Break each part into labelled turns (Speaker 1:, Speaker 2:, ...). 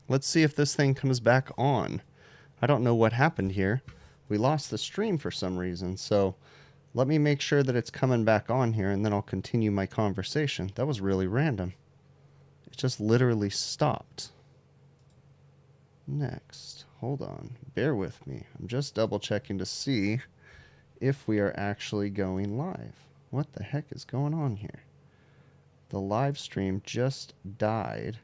Speaker 1: Let's see if this thing comes back on. I don't know what happened here. We lost the stream for some reason, so let me make sure that it's coming back on here, and then I'll continue my conversation. That was really random. It just literally stopped. Next. Hold on. Bear with me. I'm just double checking to see if we are actually going live. What the heck is going on here? The live stream just died.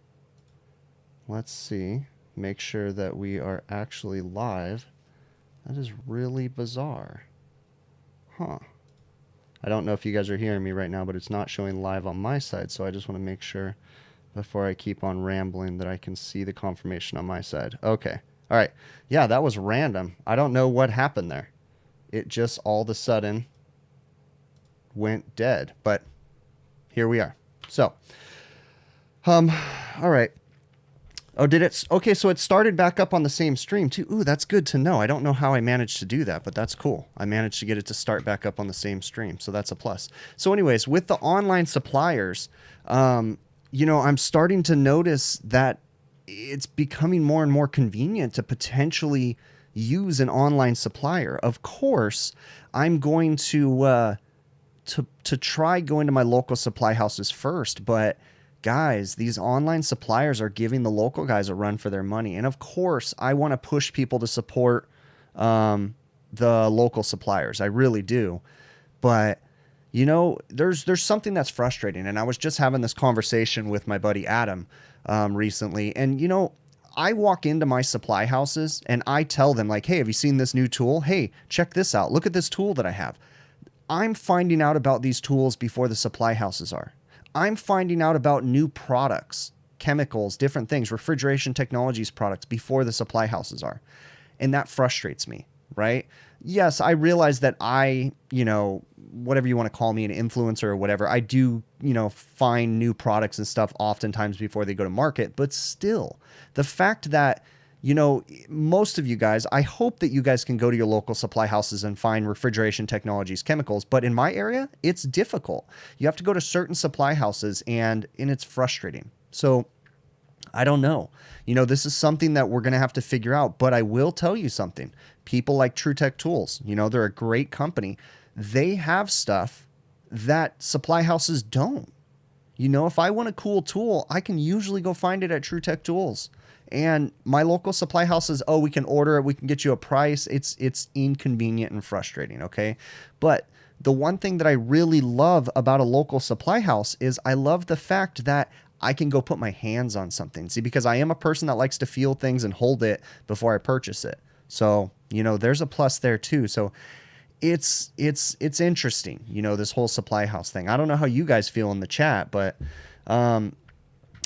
Speaker 1: Let's see. Make sure that we are actually live. That is really bizarre. Huh. I don't know if you guys are hearing me right now, but it's not showing live on my side, so I just want to make sure before I keep on rambling that I can see the confirmation on my side. Okay. All right. Yeah, that was random. I don't know what happened there. It just all of a sudden went dead, but here we are. So, all right. Oh, did it? Okay, so it started back up on the same stream too. Ooh, that's good to know. I don't know how I managed to do that, but that's cool. I managed to get it to start back up on the same stream, so that's a plus. So anyways, with the online suppliers, you know, I'm starting to notice that it's becoming more and more convenient to potentially use an online supplier. Of course, I'm going to try going to my local supply houses first, but guys, these online suppliers are giving the local guys a run for their money. And of course, I want to push people to support the local suppliers. I really do. But, you know, there's something that's frustrating. And I was just having this conversation with my buddy Adam recently. And, you know, I walk into my supply houses and I tell them like, hey, have you seen this new tool? Hey, check this out. Look at this tool that I have. I'm finding out about these tools before the supply houses are. I'm finding out about new products, chemicals, different things, refrigeration technologies products before the supply houses are. And that frustrates me, right? Yes, I realize that I, you know, whatever you want to call me, an influencer or whatever, I do, you know, find new products and stuff oftentimes before they go to market. But still, the fact that, you know, most of you guys, I hope that you guys can go to your local supply houses and find refrigeration technologies, chemicals. But in my area, it's difficult. You have to go to certain supply houses and it's frustrating. So I don't know. You know, this is something that we're going to have to figure out. But I will tell you something. People like TruTech Tools, you know, they're a great company. They have stuff that supply houses don't. You know, if I want a cool tool, I can usually go find it at TruTech Tools. And my local supply houses, oh, we can order it, we can get you a price. It's inconvenient and frustrating, okay? But the one thing that I really love about a local supply house is I love the fact that I can go put my hands on something. See, because I am a person that likes to feel things and hold it before I purchase it. So, you know, there's a plus there too. So it's interesting, you know, this whole supply house thing. I don't know how you guys feel in the chat, but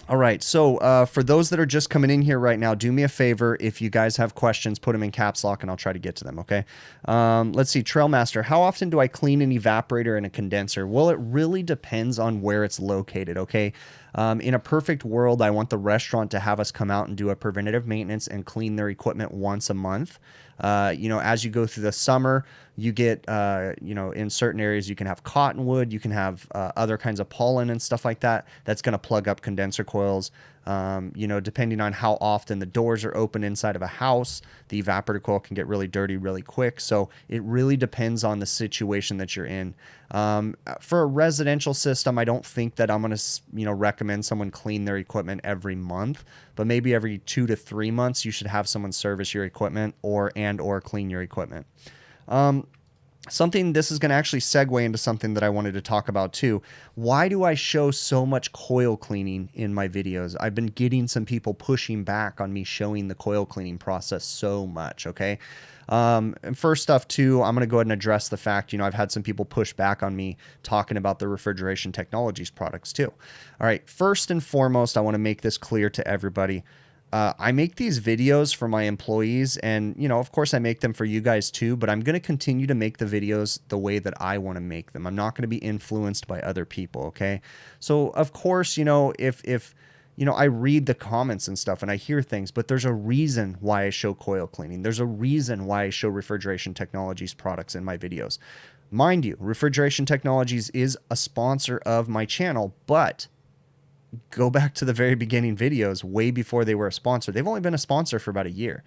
Speaker 1: all right, so for those that are just coming in here right now, do me a favor. If you guys have questions, put them in caps lock and I'll try to get to them, okay? Let's see, Trailmaster, how often do I clean an evaporator and a condenser? Well, it really depends on where it's located, okay? In a perfect world, I want the restaurant to have us come out and do a preventative maintenance and clean their equipment once a month. You know, as you go through the summer, you get, you know, in certain areas, you can have cottonwood, you can have other kinds of pollen and stuff like that. That's going to plug up condenser coils. You know, depending on how often the doors are open inside of a house, the evaporator coil can get really dirty really quick. So it really depends on the situation that you're in. For a residential system, I don't think that I'm going to, you know, recommend someone clean their equipment every month, but maybe every 2 to 3 months, you should have someone service your equipment or clean your equipment. This is going to actually segue into something that I wanted to talk about too. Why do I show so much coil cleaning in my videos? I've been getting some people pushing back on me showing the coil cleaning process so much, okay? And first off too, I'm going to go ahead and address the fact, you know, I've had some people push back on me talking about the refrigeration technologies products too. All right, first and foremost, I want to make this clear to everybody. I make these videos for my employees and, you know, of course I make them for you guys too, but I'm going to continue to make the videos the way that I want to make them. I'm not going to be influenced by other people. Okay. So of course, you know, if, you know, I read the comments and stuff and I hear things, but there's a reason why I show coil cleaning. There's a reason why I show refrigeration technologies products in my videos. Mind you, Refrigeration Technologies is a sponsor of my channel, but go back to the very beginning videos way before they were a sponsor. They've only been a sponsor for about a year.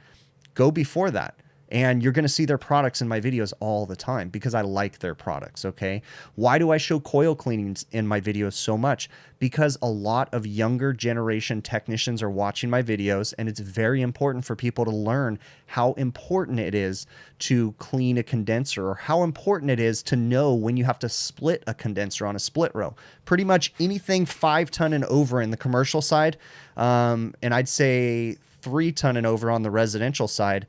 Speaker 1: Go before that. And you're going to see their products in my videos all the time because I like their products, okay? Why do I show coil cleanings in my videos so much? Because a lot of younger generation technicians are watching my videos, and it's very important for people to learn how important it is to clean a condenser, or how important it is to know when you have to split a condenser on a split row. Pretty much anything 5 ton and over in the commercial side, and I'd say 3 ton and over on the residential side,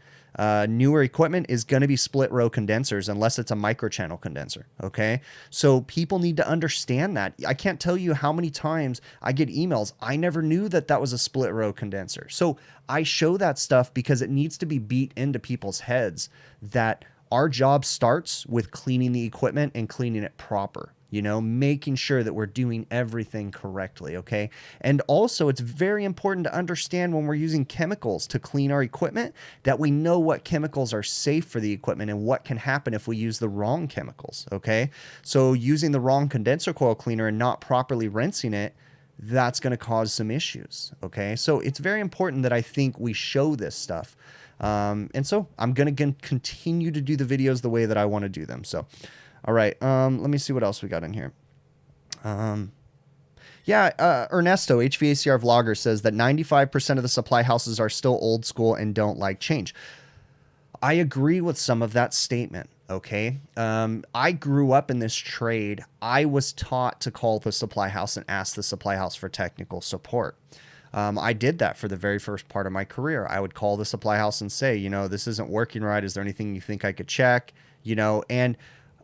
Speaker 1: newer equipment is going to be split row condensers unless it's a microchannel condenser. Okay. So people need to understand that. I can't tell you how many times I get emails. I never knew that that was a split row condenser. So I show that stuff because it needs to be beat into people's heads that our job starts with cleaning the equipment and cleaning it proper. You know, making sure that we're doing everything correctly, okay? And also, it's very important to understand when we're using chemicals to clean our equipment that we know what chemicals are safe for the equipment and what can happen if we use the wrong chemicals, okay? So using the wrong condenser coil cleaner and not properly rinsing it, that's going to cause some issues, okay? So it's very important that I think we show this stuff. And so I'm going to continue to do the videos the way that I want to do them, so... All right, let me see what else we got in here. Ernesto, HVACR Vlogger, says that 95% of the supply houses are still old school and don't like change. I agree with some of that statement, okay? I grew up in this trade. I was taught to call the supply house and ask the supply house for technical support. I did that for the very first part of my career. I would call the supply house and say, you know, this isn't working right. Is there anything you think I could check? You know, and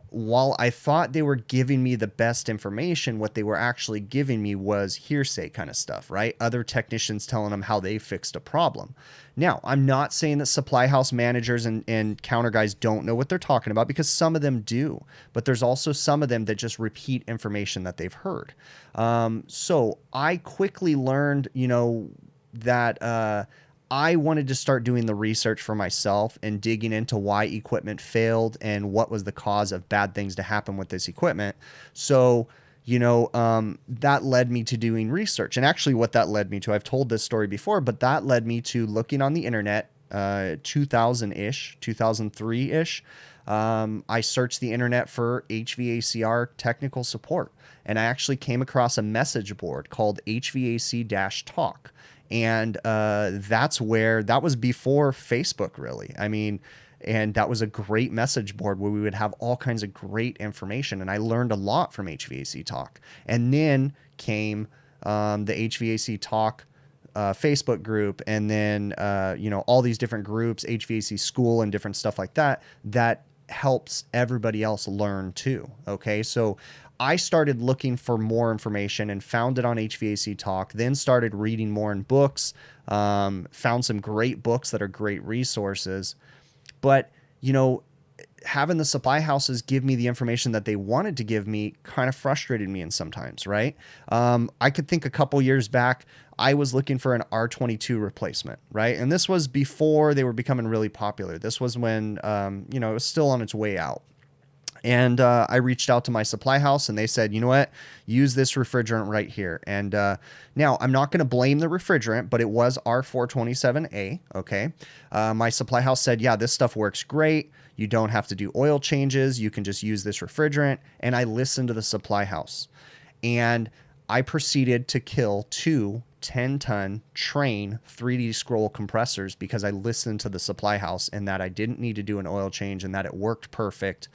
Speaker 1: while I thought they were giving me the best information, what they were actually giving me was hearsay kind of stuff, right? Other technicians telling them how they fixed a problem. Now, I'm not saying that supply house managers and counter guys don't know what they're talking about, because some of them do, but there's also some of them that just repeat information that they've heard. So I quickly learned, you know, that I wanted to start doing the research for myself and digging into why equipment failed and what was the cause of bad things to happen with this equipment. So, you know, that led me to doing research. And actually what that led me to, I've told this story before, but that led me to looking on the internet, 2000-ish, 2003-ish. I searched the internet for HVACR technical support, and I actually came across a message board called HVAC-Talk. And that was before Facebook, really. I mean, and that was a great message board where we would have all kinds of great information. And I learned a lot from HVAC Talk. And then came the HVAC Talk Facebook group, and then, you know, all these different groups, HVAC School and different stuff like that, that helps everybody else learn too. Okay. So I started looking for more information and found it on HVAC Talk, then started reading more in books, found some great books that are great resources. But, you know, having the supply houses give me the information that they wanted to give me kind of frustrated me in sometimes, right? I could think a couple years back, I was looking for an R22 replacement, right? And this was before they were becoming really popular. This was when, you know, it was still on its way out. And I reached out to my supply house, and they said, you know what, use this refrigerant right here. And now I'm not going to blame the refrigerant, but it was R427A. Okay. My supply house said, yeah, this stuff works great. You don't have to do oil changes. You can just use this refrigerant. And I listened to the supply house, and I proceeded to kill 2 10-ton Train 3D scroll compressors because I listened to the supply house, and that I didn't need to do an oil change, and that it worked perfect.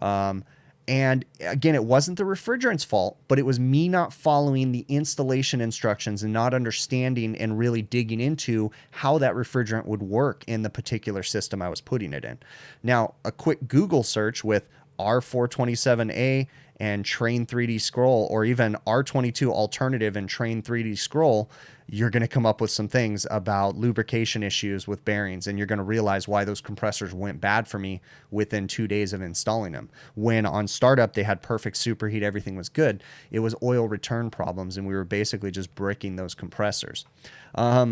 Speaker 1: And again, it wasn't the refrigerant's fault, but it was me not following the installation instructions and not understanding and really digging into how that refrigerant would work in the particular system I was putting it in. Now, a quick Google search with R427A and Train 3D scroll, or even R22 alternative and Train 3D scroll, you're going to come up with some things about lubrication issues with bearings, and you're going to realize why those compressors went bad for me within 2 days of installing them. When on startup they had perfect superheat, everything was good, it was oil return problems, and we were basically just bricking those compressors.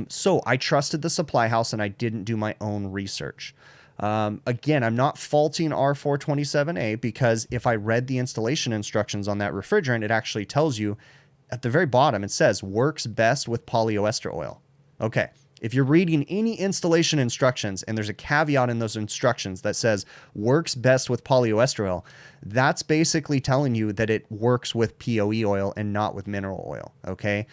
Speaker 1: So I trusted the supply house, and I didn't do my own research. Again, I'm not faulting R427A, because if I read the installation instructions on that refrigerant, it actually tells you at the very bottom, it says works best with polyester oil. Okay. If you're reading any installation instructions and there's a caveat in those instructions that says works best with polyester oil, that's basically telling you that it works with POE oil and not with mineral oil. Okay.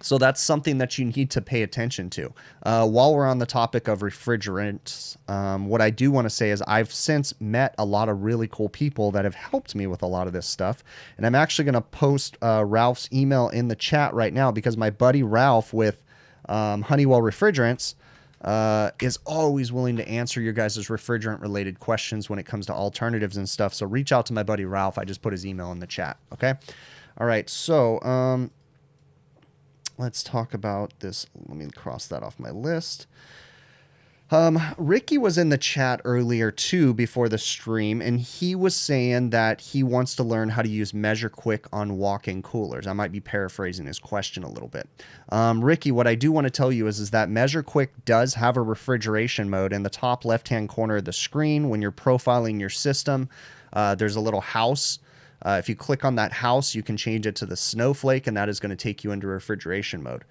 Speaker 1: So that's something that you need to pay attention to. While we're on the topic of refrigerants, what I do want to say is I've since met a lot of really cool people that have helped me with a lot of this stuff. And I'm actually going to post Ralph's email in the chat right now, because my buddy Ralph with Honeywell Refrigerants is always willing to answer your guys' refrigerant related questions when it comes to alternatives and stuff. So reach out to my buddy Ralph. I just put his email in the chat. Okay. All right. So, let's talk about this. Let me cross that off my list. Ricky was in the chat earlier too before the stream, and he was saying that he wants to learn how to use MeasureQuick on walk-in coolers. I might be paraphrasing his question a little bit. Ricky, what I do want to tell you is that MeasureQuick does have a refrigeration mode in the top left-hand corner of the screen. When you're profiling your system, there's a little house. If you click on that house, you can change it to the snowflake, and that is going to take you into refrigeration mode.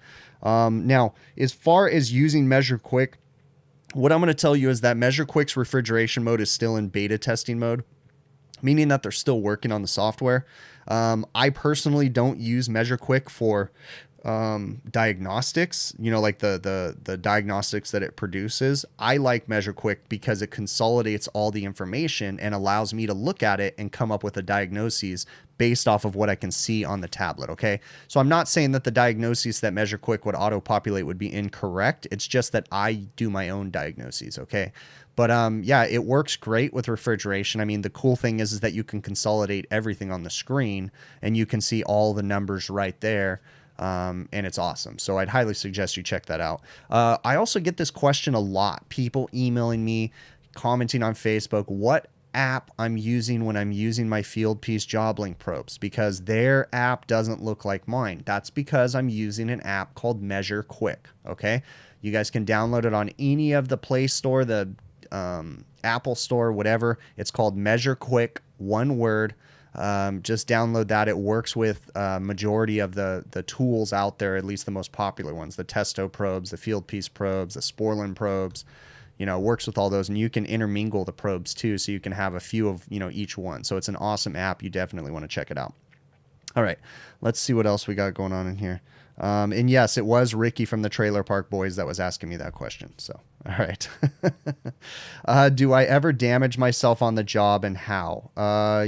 Speaker 1: Now, as far as using MeasureQuick, what I'm going to tell you is that MeasureQuick's refrigeration mode is still in beta testing mode, meaning that they're still working on the software. I personally don't use MeasureQuick for diagnostics, you know, like the diagnostics that it produces. I like MeasureQuick because it consolidates all the information and allows me to look at it and come up with a diagnosis based off of what I can see on the tablet. Okay. So I'm not saying that the diagnoses that MeasureQuick would auto-populate would be incorrect. It's just that I do my own diagnoses. Okay. But yeah, it works great with refrigeration. I mean, the cool thing is that you can consolidate everything on the screen and you can see all the numbers right there. And it's awesome. So I'd highly suggest you check that out. I also get this question a lot. People emailing me, commenting on Facebook, what app I'm using when I'm using my field piece job link probes, because their app doesn't look like mine. That's because I'm using an app called MeasureQuick. Okay. You guys can download it on any of the Play Store, the Apple Store, whatever. It's called MeasureQuick, one word. Just download that. It works with majority of the tools out there, at least the most popular ones, the Testo probes, the field piece probes, the Sporlan probes. You know, works with all those, and you can intermingle the probes too, so you can have a few of, you know, each one. So it's an awesome app. You definitely want to check it out. All right, let's see what else we got going on in here. And yes, it was Ricky from the Trailer Park Boys that was asking me that question. So, all right. Do I ever damage myself on the job, and how?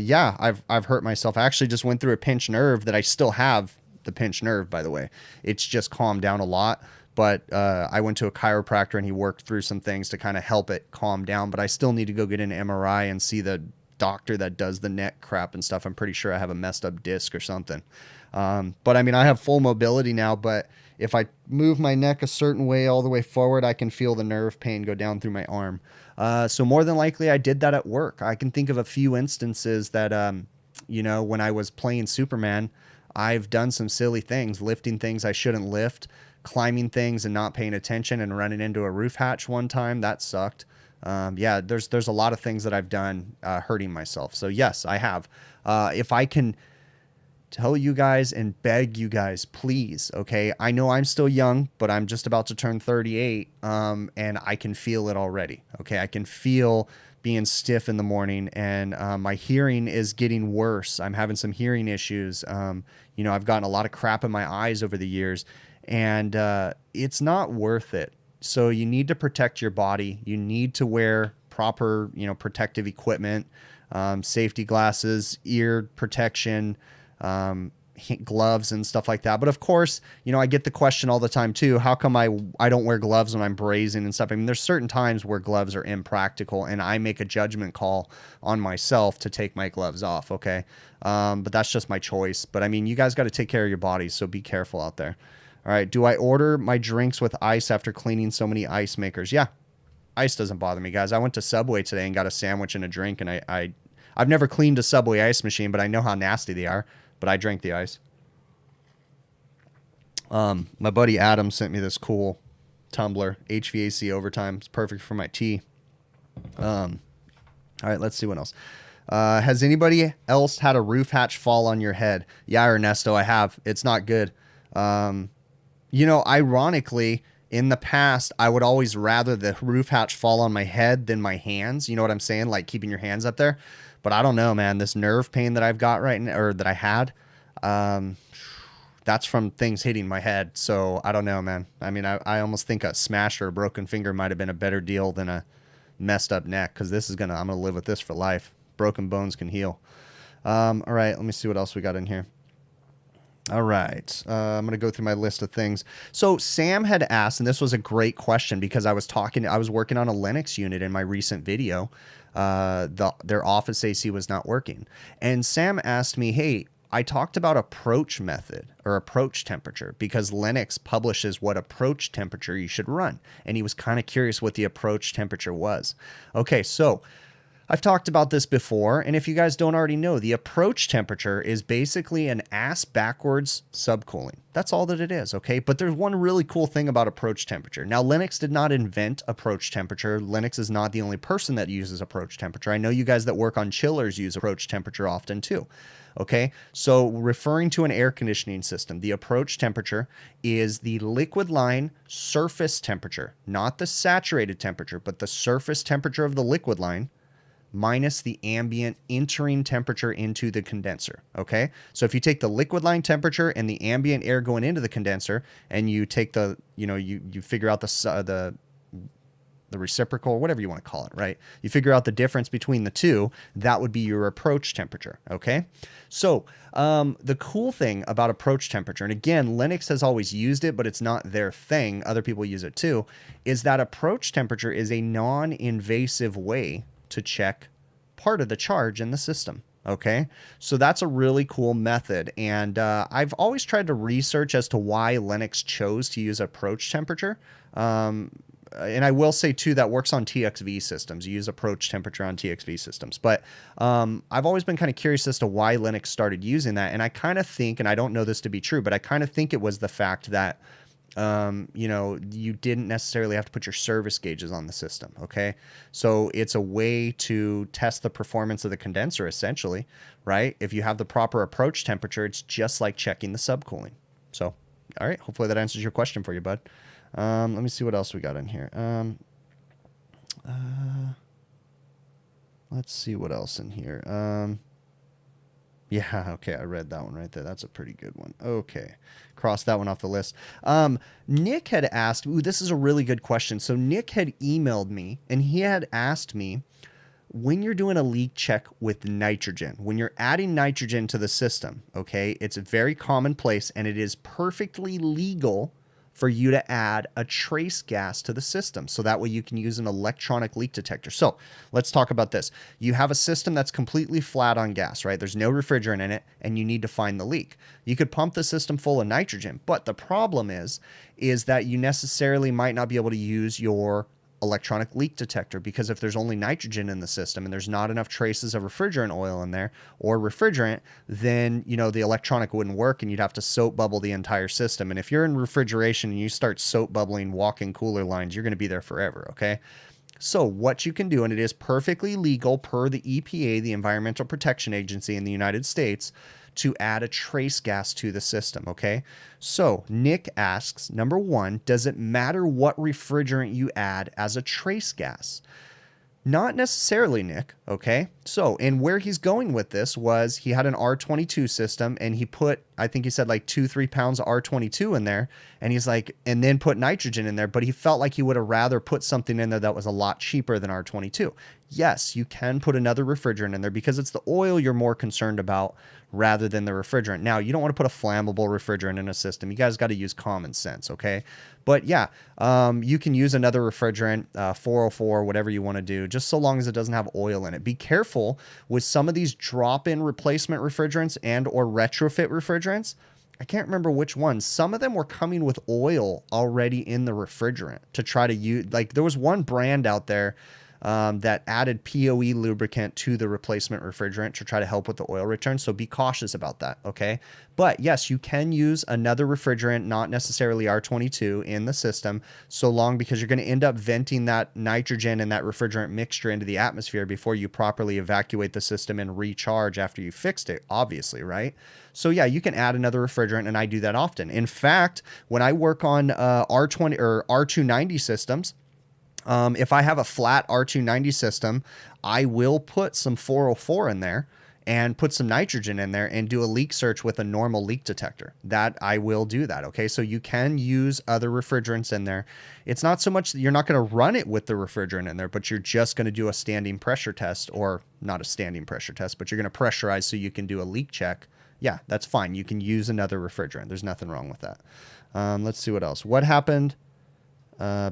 Speaker 1: Yeah, I've hurt myself. I actually just went through a pinched nerve that I still have the pinched nerve, by the way. It's just calmed down a lot. But I went to a chiropractor and he worked through some things to kind of help it calm down. But I still need to go get an MRI and see the doctor that does the neck crap and stuff. I'm pretty sure I have a messed up disc or something. But I mean, I have full mobility now, but if I move my neck a certain way all the way forward, I can feel the nerve pain go down through my arm. So more than likely I did that at work. I can think of a few instances that, you know, when I was playing Superman, I've done some silly things, lifting things I shouldn't lift, climbing things and not paying attention and running into a roof hatch one time. That sucked. Yeah, there's a lot of things that I've done hurting myself. So yes, I have. If I can tell you guys and beg you guys, please, okay? I know I'm still young, but I'm just about to turn 38, and I can feel it already, okay? I can feel being stiff in the morning, and my hearing is getting worse. I'm having some hearing issues. You know, I've gotten a lot of crap in my eyes over the years, and it's not worth it. So you need to protect your body. You need to wear proper, you know, protective equipment, safety glasses, ear protection, gloves and stuff like that. But of course, you know, I get the question all the time too, how come I don't wear gloves when I'm brazing and stuff? I mean, there's certain times where gloves are impractical and I make a judgment call on myself to take my gloves off. Okay. But that's just my choice. But I mean, you guys got to take care of your bodies, so be careful out there. All right. Do I order my drinks with ice after cleaning so many ice makers? Yeah. Ice doesn't bother me, guys. I went to Subway today and got a sandwich and a drink, and I've never cleaned a Subway ice machine, but I know how nasty they are. But I drank the ice. My buddy Adam sent me this cool tumbler, HVAC overtime. It's perfect for my tea. All right, let's see what else. Has anybody else had a roof hatch fall on your head? Yeah, Ernesto, I have. It's not good. You know, ironically, in the past, I would always rather the roof hatch fall on my head than my hands. You know what I'm saying? Like keeping your hands up there. But I don't know, man. This nerve pain that I've got right now, or that I had, that's from things hitting my head. So I don't know, man. I mean, I almost think a smash or a broken finger might have been a better deal than a messed up neck, because I'm gonna live with this for life. Broken bones can heal. All right, let me see what else we got in here. All right, I'm going to go through my list of things. So Sam had asked, and this was a great question because I was working on a Linux unit in my recent video. Their office AC was not working. And Sam asked me, hey, I talked about approach method or approach temperature because Linux publishes what approach temperature you should run. And he was kind of curious what the approach temperature was. Okay, so I've talked about this before, and if you guys don't already know, the approach temperature is basically an ass backwards subcooling. That's all that it is, okay? But there's one really cool thing about approach temperature. Now, Linux did not invent approach temperature. Linux is not the only person that uses approach temperature. I know you guys that work on chillers use approach temperature often too. Okay, so referring to an air conditioning system, the approach temperature is the liquid line surface temperature, not the saturated temperature, but the surface temperature of the liquid line minus the ambient entering temperature into the condenser, okay? So if you take the liquid line temperature and the ambient air going into the condenser, and you take the, you figure out the reciprocal, whatever you want to call it, right? You figure out the difference between the two, that would be your approach temperature, okay? So the cool thing about approach temperature, and again, Linux has always used it, but it's not their thing, other people use it too, is that approach temperature is a non-invasive way to check part of the charge in the system. Okay, so that's a really cool method, and I've always tried to research as to why Linux chose to use approach temperature. And I will say too, that works on TXV systems. You use approach temperature on TXV systems, but I've always been kind of curious as to why Linux started using that. And I kind of think, and I don't know this to be true, but I kind of think it was the fact that you didn't necessarily have to put your service gauges on the system. Okay. So it's a way to test the performance of the condenser essentially, right? If you have the proper approach temperature, it's just like checking the subcooling. So, all right. Hopefully that answers your question for you, bud. Let me see what else we got in here. Let's see what else in here. Yeah, okay, I read that one right there. That's a pretty good one. Okay, cross that one off the list. Nick had asked, ooh, this is a really good question. So Nick had emailed me, and he had asked me, when you're doing a leak check with nitrogen, when you're adding nitrogen to the system, okay, it's very commonplace, and it is perfectly legal for you to add a trace gas to the system. So that way you can use an electronic leak detector. So let's talk about this. You have a system that's completely flat on gas, right? There's no refrigerant in it, and you need to find the leak. You could pump the system full of nitrogen, but the problem is that you necessarily might not be able to use your electronic leak detector, because if there's only nitrogen in the system and there's not enough traces of refrigerant oil in there or refrigerant, then the electronic wouldn't work, and you'd have to soap bubble the entire system. And if you're in refrigeration and you start soap bubbling walk-in cooler lines, you're going to be there forever. Okay, so what you can do, and it is perfectly legal per the EPA, the Environmental Protection Agency in the United States, to add a trace gas to the system, okay? So Nick asks, number one, does it matter what refrigerant you add as a trace gas? Not necessarily, Nick, okay? So, and where he's going with this was he had an R22 system, and he put, I think he said like 2-3 pounds of R22 in there, and he's like, and then put nitrogen in there, but he felt like he would have rather put something in there that was a lot cheaper than R22. Yes, you can put another refrigerant in there because it's the oil you're more concerned about rather than the refrigerant. Now, you don't want to put a flammable refrigerant in a system. You guys got to use common sense, okay? But yeah, you can use another refrigerant, 404, whatever you want to do, just so long as it doesn't have oil in it. Be careful with some of these drop-in replacement refrigerants and or retrofit refrigerants. I can't remember which ones. Some of them were coming with oil already in the refrigerant to try to use. Like there was one brand out there. that added POE lubricant to the replacement refrigerant to try to help with the oil return. So be cautious about that, okay? But yes, you can use another refrigerant, not necessarily R22, in the system, so long, because you're going to end up venting that nitrogen and that refrigerant mixture into the atmosphere before you properly evacuate the system and recharge after you fixed it, obviously, right? So yeah, you can add another refrigerant, and I do that often. In fact, when I work on R20 or R290 systems, if I have a flat R290 system, I will put some 404 in there and put some nitrogen in there and do a leak search with a normal leak detector. That I will do that. Okay. So you can use other refrigerants in there. It's not so much that you're not going to run it with the refrigerant in there, but you're just going to do a standing pressure test, or not a standing pressure test, but you're going to pressurize so you can do a leak check. Yeah, that's fine. You can use another refrigerant. There's nothing wrong with that. Let's see what else. What happened?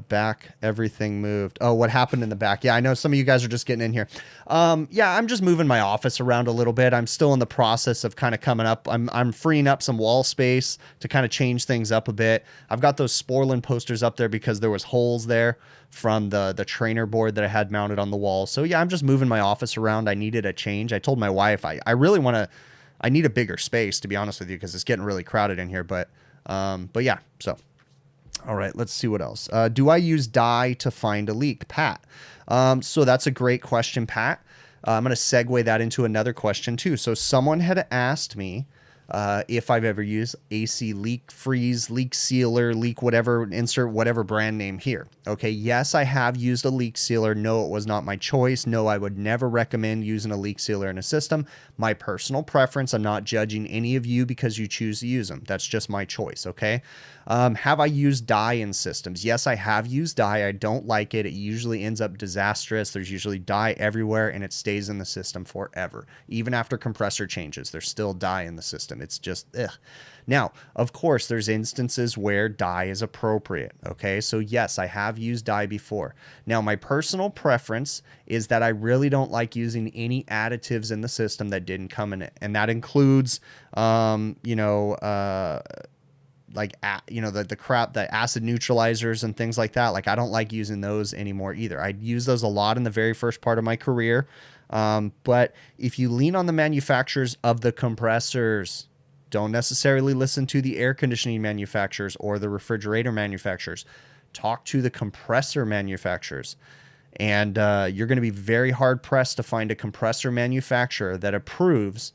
Speaker 1: Back, everything moved. Oh, what happened in the back? Yeah, I know some of you guys are just getting in here. Yeah, I'm just moving my office around a little bit. I'm still in the process of kind of coming up. I'm freeing up some wall space to kind of change things up a bit. I've got those Sporlan posters up there because there was holes there from the trainer board that I had mounted on the wall. So yeah, I'm just moving my office around. I needed a change. I told my wife I really want to. I need a bigger space, to be honest with you, because it's getting really crowded in here. But yeah, so. All right, let's see what else. Do I use dye to find a leak? Pat. So that's a great question, Pat. I'm going to segue that into another question too. So someone had asked me if I've ever used AC leak freeze, leak sealer, leak whatever, insert whatever brand name here. Okay, yes, I have used a leak sealer. No, it was not my choice. No, I would never recommend using a leak sealer in a system. My personal preference. I'm not judging any of you because you choose to use them. That's just my choice, okay? Have I used dye in systems? Yes, I have used dye. I don't like it. It usually ends up disastrous. There's usually dye everywhere, and it stays in the system forever. Even after compressor changes, there's still dye in the system. It's just, ugh. Now, of course, there's instances where dye is appropriate, okay? So yes, I have used dye before. Now, my personal preference is that I really don't like using any additives in the system that didn't come in it. And that includes, the crap, the acid neutralizers and things like that. Like, I don't like using those anymore either. I used those a lot in the very first part of my career. But if you lean on the manufacturers of the compressors, don't necessarily listen to the air conditioning manufacturers or the refrigerator manufacturers. Talk to the compressor manufacturers. And you're going to be very hard pressed to find a compressor manufacturer that approves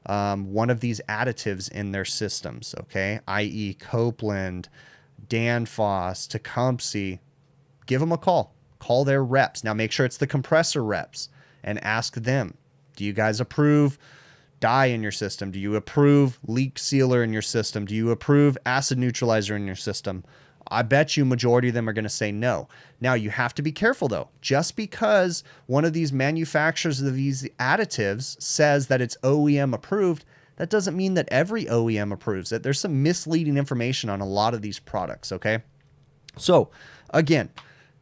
Speaker 1: one of these additives in their systems, okay? i.e. Copeland, Danfoss, Tecumseh. Give them a call. Call their reps. Now make sure it's the compressor reps and ask them, do you guys approve dye in your system? Do you approve leak sealer in your system? Do you approve acid neutralizer in your system? I bet you majority of them are going to say no. Now, you have to be careful, though. Just because one of these manufacturers of these additives says that it's OEM approved, that doesn't mean that every OEM approves it. There's some misleading information on a lot of these products, okay? So, again,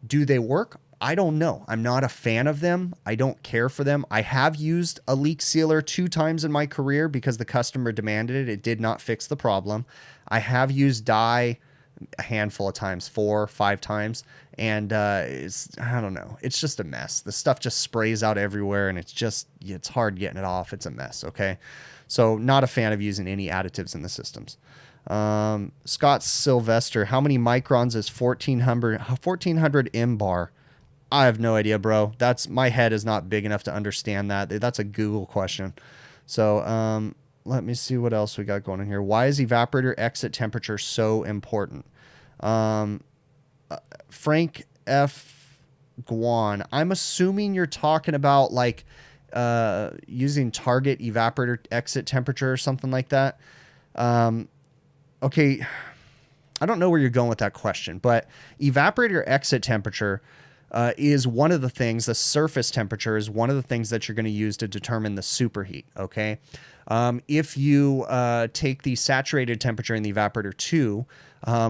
Speaker 1: do they work? I don't know. I'm not a fan of them. I don't care for them. I have used a leak sealer 2 times in my career because the customer demanded it. It did not fix the problem. I have used dye a handful of times, 4 or 5 times, and I don't know. It's just a mess. The stuff just sprays out everywhere, and it's hard getting it off. It's a mess, okay? So not a fan of using any additives in the systems. Scott Sylvester, how many microns is 1400 M bar? I have no idea, bro. My head is not big enough to understand that. That's a Google question. So let me see what else we got going on here. Why is evaporator exit temperature so important? Frank F. Guan, I'm assuming you're talking about like using target evaporator exit temperature or something like that. Okay, I don't know where you're going with that question, but evaporator exit temperature is one of the things, the surface temperature is one of the things that you're going to use to determine the superheat, okay? If you take the saturated temperature in the evaporator 2,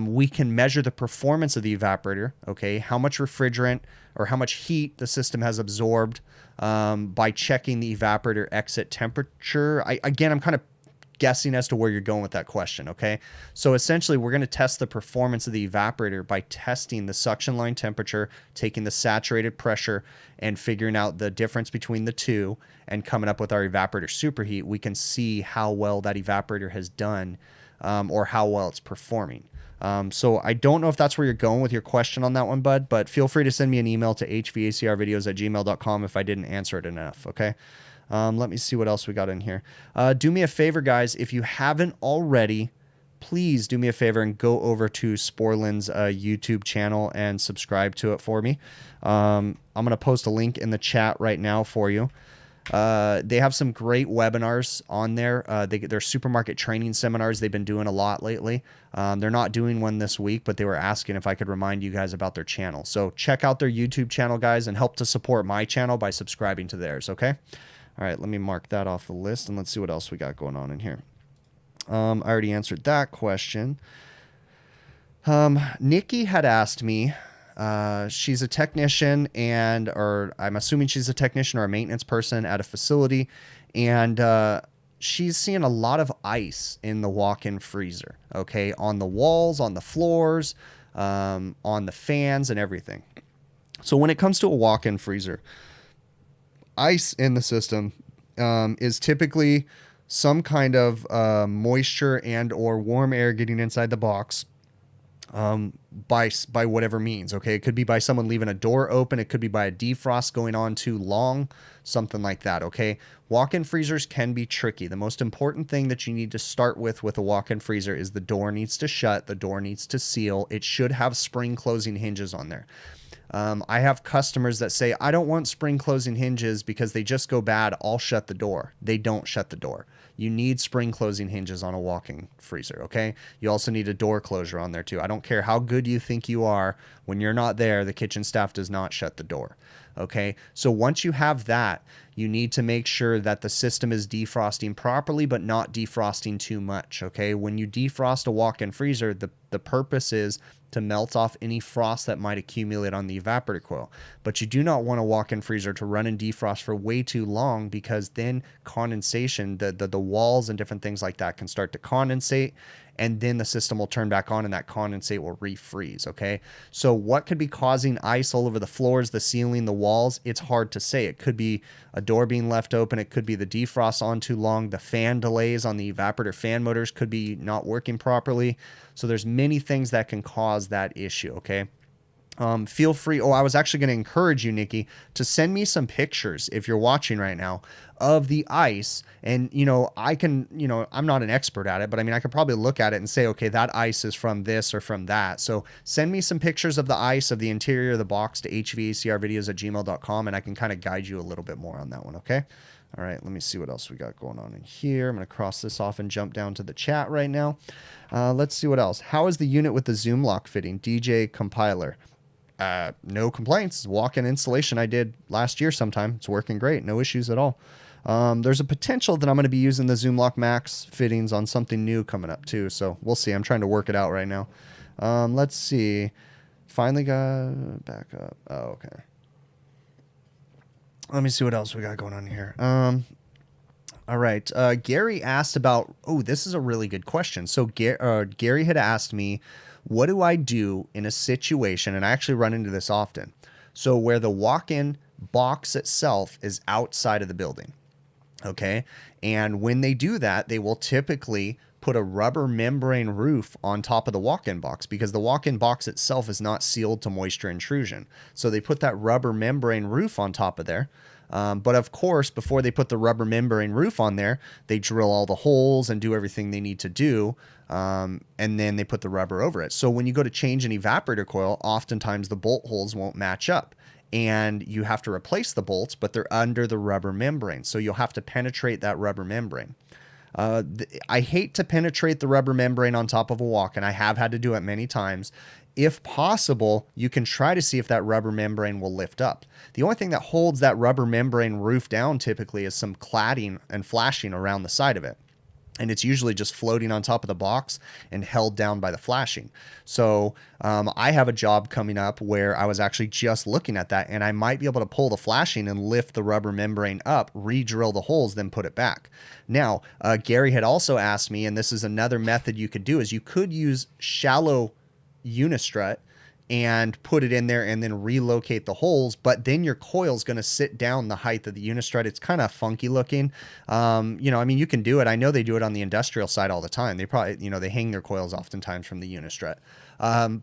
Speaker 1: we can measure the performance of the evaporator, okay? How much refrigerant or how much heat the system has absorbed by checking the evaporator exit temperature. I'm kind of guessing as to where you're going with that question, okay? So essentially, we're going to test the performance of the evaporator by testing the suction line temperature, taking the saturated pressure, and figuring out the difference between the two, and coming up with our evaporator superheat. We can see how well that evaporator has done, or how well it's performing. So I don't know if that's where you're going with your question on that one, bud, but feel free to send me an email to hvacrvideos@gmail.com if I didn't answer it enough, okay? Let me see what else we got in here. Do me a favor, guys. If you haven't already, please do me a favor and go over to Sporlin's YouTube channel and subscribe to it for me. I'm going to post a link in the chat right now for you. They have some great webinars on there. They're supermarket training seminars. They've been doing a lot lately. They're not doing one this week, but they were asking if I could remind you guys about their channel. So check out their YouTube channel, guys, and help to support my channel by subscribing to theirs, okay? All right, let me mark that off the list, and let's see what else we got going on in here. I already answered that question. Nikki had asked me, she's a technician, or I'm assuming she's a technician or a maintenance person at a facility, and she's seeing a lot of ice in the walk-in freezer, okay, on the walls, on the floors, on the fans and everything. So when it comes to a walk-in freezer, ice in the system is typically some kind of moisture and or warm air getting inside the box by whatever means, okay? It could be by someone leaving a door open. It could be by a defrost going on too long, something like that, okay? Walk-in freezers can be tricky. The most important thing that you need to start with a walk-in freezer is the door needs to shut, the door needs to seal. It should have spring closing hinges on there. I have customers that say, I don't want spring closing hinges because they just go bad. I'll shut the door. They don't shut the door. You need spring closing hinges on a walk-in freezer, okay? You also need a door closure on there too. I don't care how good you think you are. When you're not there, the kitchen staff does not shut the door, okay? So once you have that, you need to make sure that the system is defrosting properly, but not defrosting too much, okay? When you defrost a walk-in freezer, the purpose is to melt off any frost that might accumulate on the evaporator coil. But you do not want a walk-in freezer to run and defrost for way too long, because then condensation, the walls and different things like that can start to condensate, and then the system will turn back on and that condensate will refreeze, okay? So what could be causing ice all over the floors, the ceiling, the walls? It's hard to say. It could be a door being left open. It could be the defrost on too long. The fan delays on the evaporator fan motors could be not working properly. So there's many things that can cause that issue, okay? Feel free. Oh, I was actually going to encourage you, Nikki, to send me some pictures if you're watching right now of the ice. And, you know, I can, you know, I'm not an expert at it, but I mean, I could probably look at it and say, okay, that ice is from this or from that. So send me some pictures of the ice, of the interior of the box, to hvacrvideos@gmail.com, and I can kind of guide you a little bit more on that one, okay? All right, let me see what else we got going on in here. I'm going to cross this off and jump down to the chat right now. Let's see what else. How is the unit with the zoom lock fitting? DJ Compiler. No complaints. Walk-in installation I did last year sometime. It's working great. No issues at all. There's a potential that I'm going to be using the Zoom Lock Max fittings on something new coming up too. So we'll see. I'm trying to work it out right now. Let's see. Finally got back up. Oh, okay. Let me see what else we got going on here. All right. Gary asked about, oh, this is a really good question. So Gary had asked me, what do I do in a situation, and I actually run into this often, so where the walk-in box itself is outside of the building, okay? And when they do that, they will typically put a rubber membrane roof on top of the walk-in box, because the walk-in box itself is not sealed to moisture intrusion. So they put that rubber membrane roof on top of there. But of course, before they put the rubber membrane roof on there, they drill all the holes and do everything they need to do. And then they put the rubber over it. So when you go to change an evaporator coil, oftentimes the bolt holes won't match up, and you have to replace the bolts, but they're under the rubber membrane. So you'll have to penetrate that rubber membrane. I hate to penetrate the rubber membrane on top of a walk-in. I have had to do it many times. If possible, you can try to see if that rubber membrane will lift up. The only thing that holds that rubber membrane roof down typically is some cladding and flashing around the side of it. and it's usually just floating on top of the box and held down by the flashing. So I have a job coming up where I was actually just looking at that, and I might be able to pull the flashing and lift the rubber membrane up, re-drill the holes, then put it back. Now, Gary had also asked me, and this is another method you could do, is you could use shallow unistrut and put it in there and then relocate the holes, but then your coil is going to sit down the height of the unistrut. It's kind of funky looking. You know, I mean, you can do it. I know they do it on the industrial side all the time. They probably, you know, they hang their coils oftentimes from the unistrut.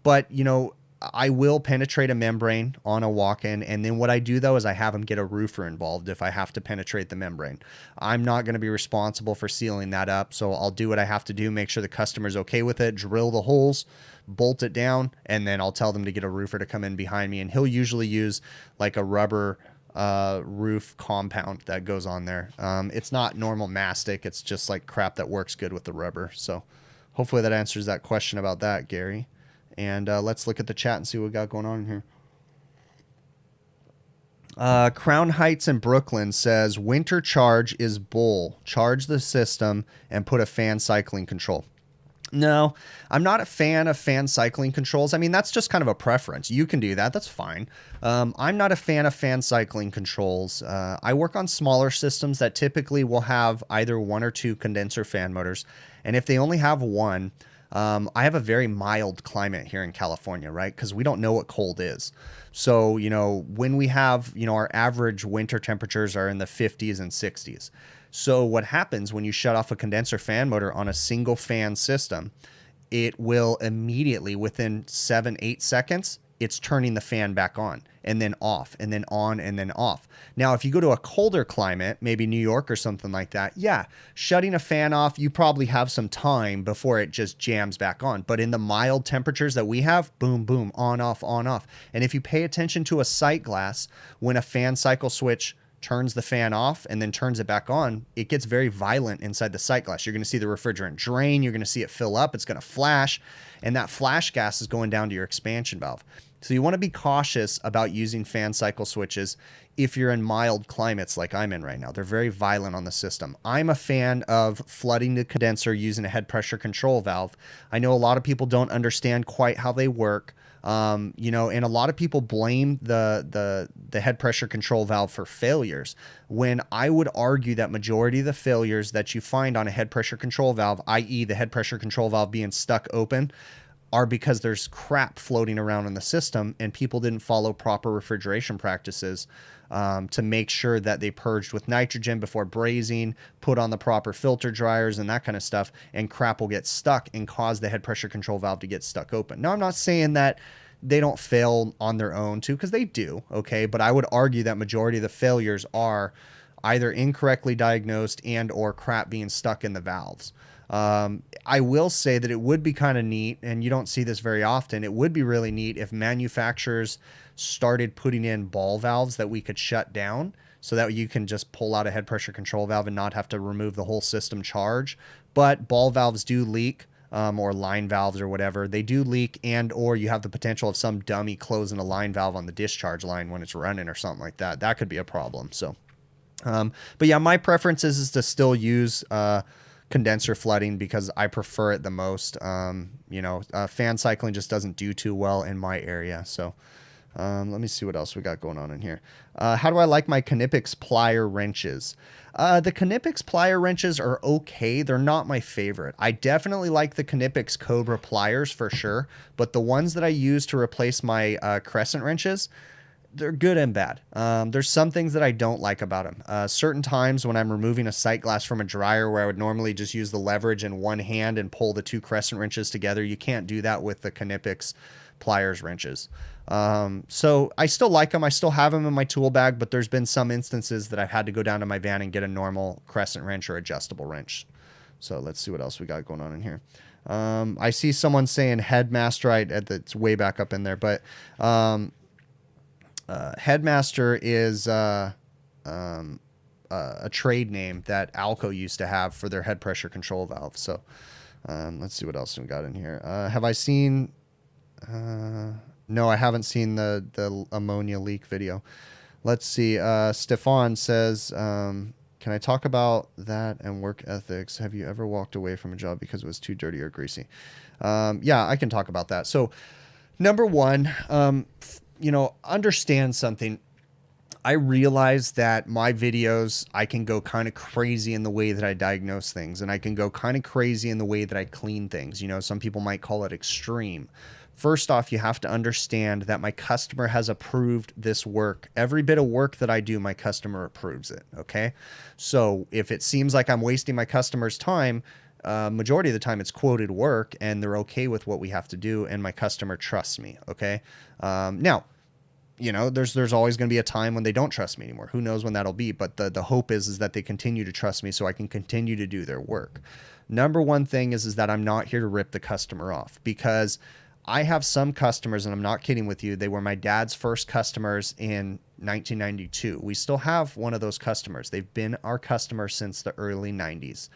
Speaker 1: But, you know, I will penetrate a membrane on a walk-in, and then what I do though is I have them get a roofer involved if I have to penetrate the membrane. I'm not going to be responsible for sealing that up, so I'll do what I have to do, make sure the customer's okay with it, drill the holes, bolt it down, and then I'll tell them to get a roofer to come in behind me, and he'll usually use like a rubber roof compound that goes on there. It's not normal mastic, it's just like crap that works good with the rubber. So hopefully that answers that question about that, Gary. And let's look at the chat and see what we got going on in here. Crown Heights in Brooklyn says, winter charge is bull. Charge the system and put a fan cycling control. No, I'm not a fan of fan cycling controls. I mean, that's just kind of a preference. You can do that. That's fine. I'm not a fan of fan cycling controls. I work on smaller systems that typically will have either one or two condenser fan motors. And if they only have one, I have a very mild climate here in California, right? Because we don't know what cold is. So, you know, when we have, you know, our average winter temperatures are in the 50s and 60s. So what happens when you shut off a condenser fan motor on a single fan system, it will immediately, within 7-8 seconds, it's turning the fan back on and then off and then on and then off. Now, if you go to a colder climate, maybe New York or something like that, yeah, shutting a fan off, you probably have some time before it just jams back on. But in the mild temperatures that we have, boom, boom, on, off, on, off. And if you pay attention to a sight glass, when a fan cycle switch turns the fan off and then turns it back on, it gets very violent inside the sight glass. You're going to see the refrigerant drain. You're going to see it fill up. It's going to flash. And that flash gas is going down to your expansion valve. So you want to be cautious about using fan cycle switches if you're in mild climates like I'm in right now. They're very violent on the system. I'm a fan of flooding the condenser using a head pressure control valve. I know a lot of people don't understand quite how they work. You know, and a lot of people blame the head pressure control valve for failures, when I would argue that majority of the failures that you find on a head pressure control valve, i.e. the head pressure control valve being stuck open, are because there's crap floating around in the system and people didn't follow proper refrigeration practices to make sure that they purged with nitrogen before brazing, put on the proper filter dryers and that kind of stuff, and crap will get stuck and cause the head pressure control valve to get stuck open. Now, I'm not saying that they don't fail on their own too, because they do, okay? But I would argue that majority of the failures are either incorrectly diagnosed and or crap being stuck in the valves. I will say that it would be kind of neat, and you don't see this very often, it would be really neat if manufacturers started putting in ball valves that we could shut down so that you can just pull out a head pressure control valve and not have to remove the whole system charge. But ball valves do leak, or line valves or whatever. They do leak, and or you have the potential of some dummy closing a line valve on the discharge line when it's running or something like that. That could be a problem. So, but yeah, my preference is to still use condenser flooding because I prefer it the most. You know, fan cycling just doesn't do too well in my area. So let me see what else we got going on in here. How do I like my Canipix plier wrenches? The Canipix plier wrenches are okay. They're not my favorite. I definitely like the Canipix Cobra pliers for sure, but the ones that I use to replace my crescent wrenches, they're good and bad. There's some things that I don't like about them. Certain times when I'm removing a sight glass from a dryer where I would normally just use the leverage in one hand and pull the two crescent wrenches together, you can't do that with the Canipix pliers wrenches. So I still like them. I still have them in my tool bag, but there's been some instances that I've had to go down to my van and get a normal crescent wrench or adjustable wrench. So let's see what else we got going on in here. I see someone saying Headmaster. It's way back up in there, but Headmaster is a trade name that Alco used to have for their head pressure control valve. So let's see what else we got in here. Have I seen... no, I haven't seen the ammonia leak video. Let's see. Stefan says, Can I talk about that and work ethics? Have you ever walked away from a job because it was too dirty or greasy? Yeah, I can talk about that. So, number one, understand something. I realize that my videos, I can go kind of crazy in the way that I diagnose things, and I can go kind of crazy in the way that I clean things. Some people might call it extreme. First off, you have to understand that my customer has approved this work. Every bit of work that I do, my customer approves it. Okay. So if it seems like I'm wasting my customer's time, majority of the time it's quoted work and they're okay with what we have to do, and my customer trusts me. Okay. Now, there's always going to be a time when they don't trust me anymore. Who knows when that'll be? But the hope is that they continue to trust me so I can continue to do their work. Number one thing is that I'm not here to rip the customer off, because I have some customers, and I'm not kidding with you, they were my dad's first customers in 1992. We still have one of those customers. They've been our customers since the early 90s.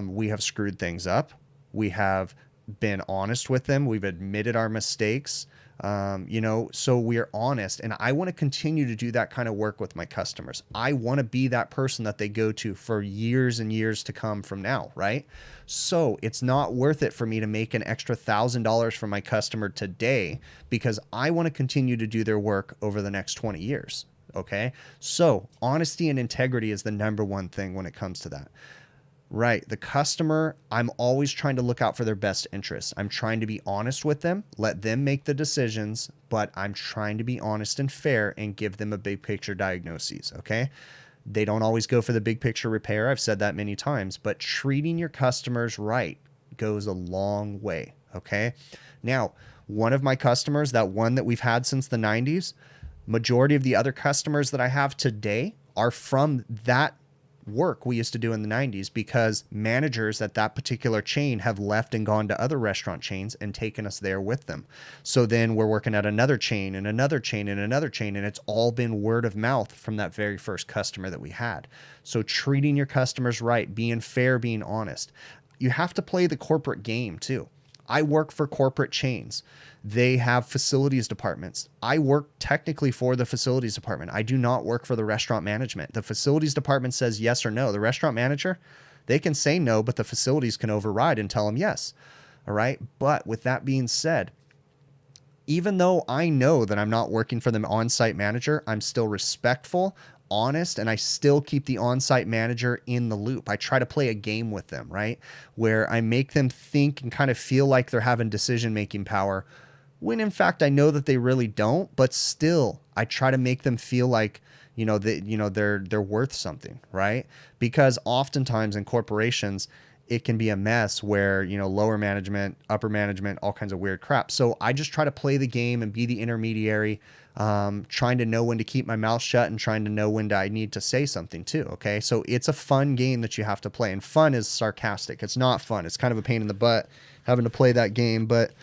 Speaker 1: We have screwed things up. We have been honest with them. We've admitted our mistakes. So we're honest, and I want to continue to do that kind of work with my customers. I want to be that person that they go to for years and years to come from now, right? So it's not worth it for me to make an extra $1,000 from my customer today, because I want to continue to do their work over the next 20 years. Okay. So honesty and integrity is the number one thing when it comes to that. Right. The customer, I'm always trying to look out for their best interests. I'm trying to be honest with them, let them make the decisions, but I'm trying to be honest and fair and give them a big picture diagnosis. Okay. They don't always go for the big picture repair. I've said that many times, but treating your customers right goes a long way. Okay. Now, one of my customers, that one that we've had since the 90s, majority of the other customers that I have today are from that work we used to do in the 90s, because managers at that particular chain have left and gone to other restaurant chains and taken us there with them. So then we're working at another chain and another chain and another chain, and it's all been word of mouth from that very first customer that we had. So treating your customers right, being fair, being honest. You have to play the corporate game too. I work for corporate chains. They have facilities departments. I work technically for the facilities department. I do not work for the restaurant management. The facilities department says yes or no. The restaurant manager, they can say no, but the facilities can override and tell them yes. All right. But with that being said, even though I know that I'm not working for the on-site manager, I'm still respectful, honest, and I still keep the on-site manager in the loop. I try to play a game with them, right? Where I make them think and kind of feel like they're having decision-making power, when in fact I know that they really don't, but still I try to make them feel like, they're worth something, right? Because oftentimes in corporations, it can be a mess where, lower management, upper management, all kinds of weird crap. So I just try to play the game and be the intermediary, trying to know when to keep my mouth shut and trying to know when I need to say something too. Okay. So it's a fun game that you have to play, and fun is sarcastic. It's not fun. It's kind of a pain in the butt having to play that game, but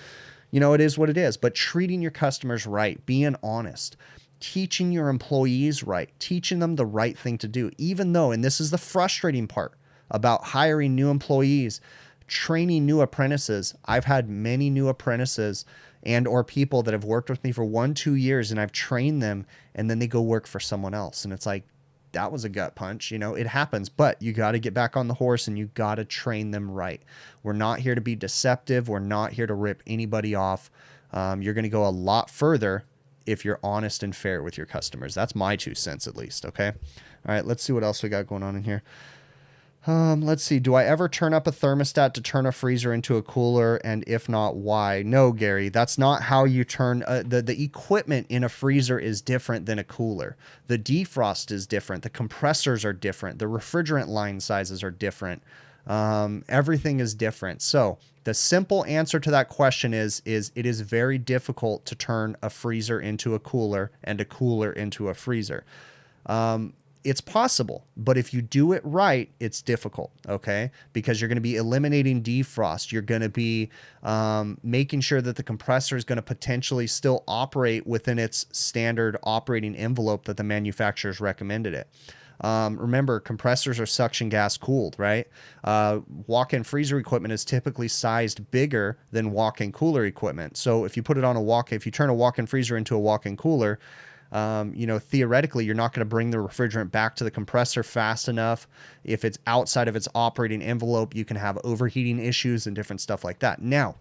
Speaker 1: it is what it is. But treating your customers right, being honest, teaching your employees right, teaching them the right thing to do, even though, and this is the frustrating part about hiring new employees, training new apprentices. I've had many new apprentices and or people that have worked with me for 1-2 years, and I've trained them, and then they go work for someone else. And it's like, that was a gut punch. It happens, but you got to get back on the horse and you got to train them right. We're not here to be deceptive. We're not here to rip anybody off. You're going to go a lot further if you're honest and fair with your customers. That's my 2 cents at least. Okay. All right. Let's see what else we got going on in here. Let's see. Do I ever turn up a thermostat to turn a freezer into a cooler? And if not, why? No, Gary, that's not how you turn the equipment in a freezer is different than a cooler. The defrost is different. The compressors are different. The refrigerant line sizes are different. Everything is different. So the simple answer to that question is it is very difficult to turn a freezer into a cooler and a cooler into a freezer. It's possible, but if you do it right, it's difficult, okay? Because you're going to be eliminating defrost. You're going to be making sure that the compressor is going to potentially still operate within its standard operating envelope that the manufacturer's recommended it. Remember, compressors are suction gas cooled, right? Walk-in freezer equipment is typically sized bigger than walk-in cooler equipment. So if you put it on if you turn a walk-in freezer into a walk-in cooler, you know, theoretically, you're not going to bring the refrigerant back to the compressor fast enough. If it's outside of its operating envelope, you can have overheating issues and different stuff like that. Now,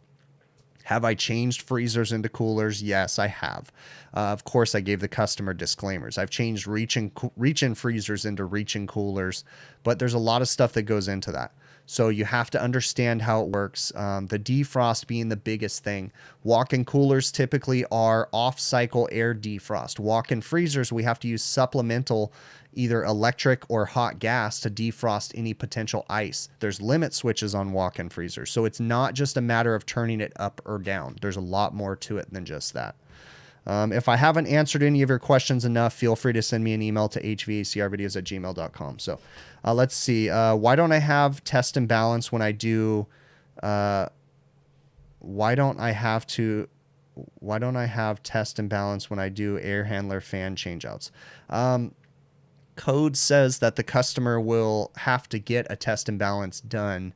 Speaker 1: have I changed freezers into coolers? Yes, I have. Of course, I gave the customer disclaimers. I've changed reach-in freezers into reach-in coolers, but there's a lot of stuff that goes into that. So you have to understand how it works. The defrost being the biggest thing. Walk-in coolers typically are off-cycle air defrost. Walk-in freezers, we have to use supplemental either electric or hot gas to defrost any potential ice. There's limit switches on walk-in freezers. So it's not just a matter of turning it up or down. There's a lot more to it than just that. If I haven't answered any of your questions enough, feel free to send me an email to hvacrvideos@gmail.com. So let's see. Why don't I have test and balance when I do... why don't I have test and balance when I do air handler fan changeouts? Code says that the customer will have to get a test and balance done.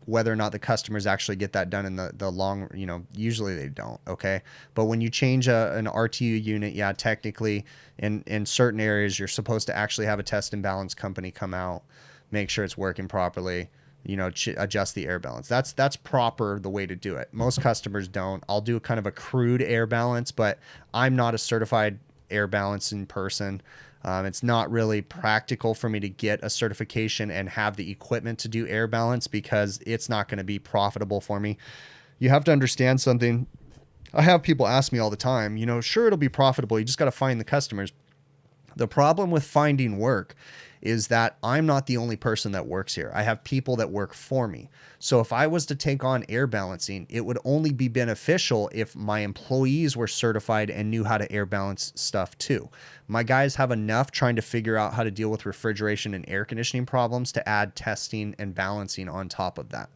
Speaker 1: Whether or not the customers actually get that done in the long, you know, usually they don't. Okay. But when you change an RTU unit, yeah, technically in certain areas, you're supposed to actually have a test and balance company come out, make sure it's working properly, you know, adjust the air balance. That's proper the way to do it. Most customers don't. I'll do kind of a crude air balance, but I'm not a certified air balancing person. It's not really practical for me to get a certification and have the equipment to do air balance because it's not going to be profitable for me. You have to understand something. I have people ask me all the time, you know, sure, it'll be profitable. You just got to find the customers. The problem with finding work is that I'm not the only person that works here. I have people that work for me. So if I was to take on air balancing, it would only be beneficial if my employees were certified and knew how to air balance stuff too. My guys have enough trying to figure out how to deal with refrigeration and air conditioning problems to add testing and balancing on top of that.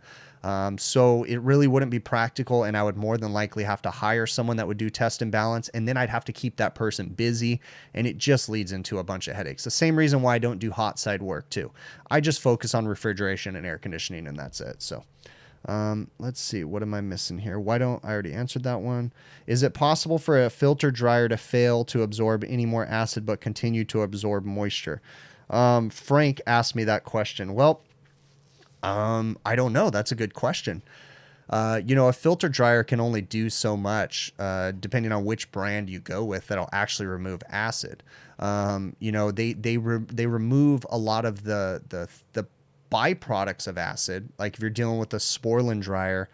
Speaker 1: So it really wouldn't be practical, and I would more than likely have to hire someone that would do test and balance, and then I'd have to keep that person busy, and it just leads into a bunch of headaches. The same reason why I don't do hot side work too. I just focus on refrigeration and air conditioning, and that's it. So let's see, what am I missing here? I already answered that one. Is it possible for a filter dryer to fail to absorb any more acid but continue to absorb moisture? Frank asked me that question. Well, I don't know. That's a good question. You know, a filter dryer can only do so much, depending on which brand you go with, that'll actually remove acid. You know, they remove a lot of the byproducts of acid. Like if you're dealing with a Sporlan dryer,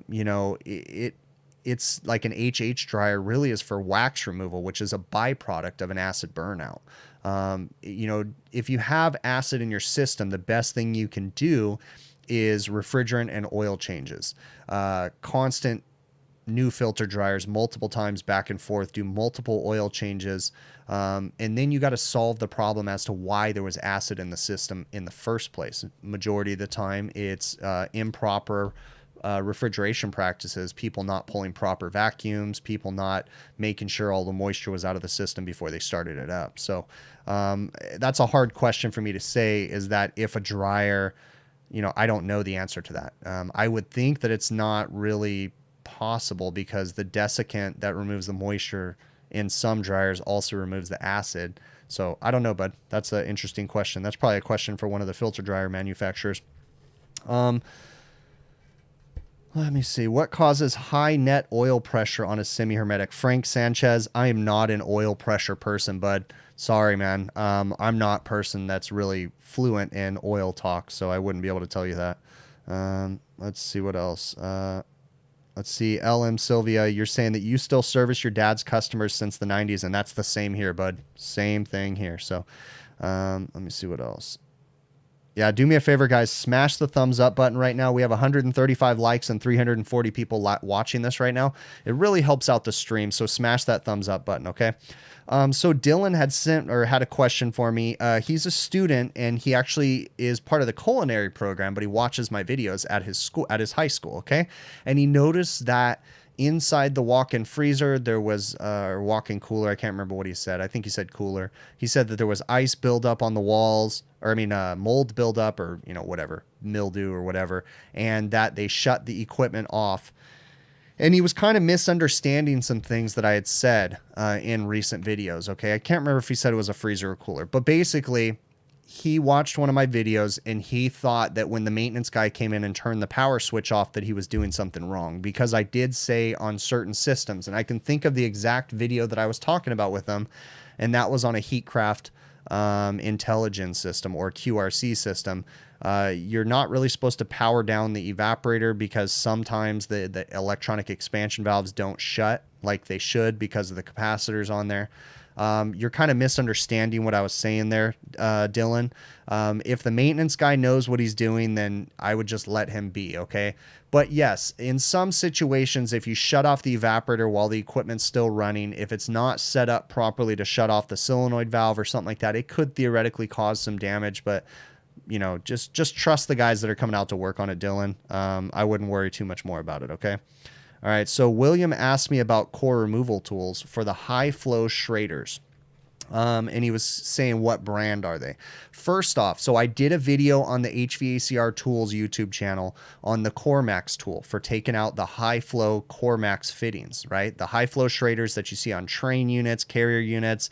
Speaker 1: you know, it's like an HH dryer really is for wax removal, which is a byproduct of an acid burnout. You know, if you have acid in your system, the best thing you can do is refrigerant and oil changes. Constant new filter dryers multiple times back and forth, do multiple oil changes. And then you got to solve the problem as to why there was acid in the system in the first place. Majority of the time, it's improper refrigeration practices, people not pulling proper vacuums, people not making sure all the moisture was out of the system before they started it up. So that's a hard question for me to say, is that if a dryer, you know, I don't know the answer to that. I would think that it's not really possible because the desiccant that removes the moisture in some dryers also removes the acid. So I don't know, bud. That's an interesting question. That's probably a question for one of the filter dryer manufacturers. Let me see. What causes high net oil pressure on a semi-hermetic? Frank Sanchez, I am not an oil pressure person, bud. Sorry, man. I'm not a person that's really fluent in oil talk, so I wouldn't be able to tell you that. Let's see what else. Let's see. LM Sylvia, you're saying that you still service your dad's customers since the 90s, and that's the same here, bud. Same thing here. So let me see what else. Yeah, do me a favor, guys. Smash the thumbs up button right now. We have 135 likes and 340 people watching this right now. It really helps out the stream, so smash that thumbs up button, okay? So Dylan had a question for me. He's a student, and he actually is part of the culinary program, but he watches my videos at his high school, okay? And he noticed that inside the walk-in freezer, there was or walk-in cooler. I can't remember what he said. I think he said cooler. He said that there was ice buildup on the walls, or I mean, mold buildup, or you know, whatever, mildew or whatever, and that they shut the equipment off. And he was kind of misunderstanding some things that I had said in recent videos, okay? I can't remember if he said it was a freezer or cooler, but basically he watched one of my videos and he thought that when the maintenance guy came in and turned the power switch off that he was doing something wrong, because I did say on certain systems, and I can think of the exact video that I was talking about with him, and that was on a Heatcraft intelligence system or QRC system. You're not really supposed to power down the evaporator because sometimes the electronic expansion valves don't shut like they should because of the capacitors on there. You're kind of misunderstanding what I was saying there, Dylan. If the maintenance guy knows what he's doing, then I would just let him be, okay? But yes, in some situations, if you shut off the evaporator while the equipment's still running, if it's not set up properly to shut off the solenoid valve or something like that, it could theoretically cause some damage, but you know, just trust the guys that are coming out to work on it, Dylan. I wouldn't worry too much more about it, okay? All right, so William asked me about core removal tools for the high flow Schraders. And he was saying, what brand are they? First off, so I did a video on the HVACR Tools YouTube channel on the CoreMax tool for taking out the high flow CoreMax fittings, right? The high flow Schraders that you see on train units, carrier units.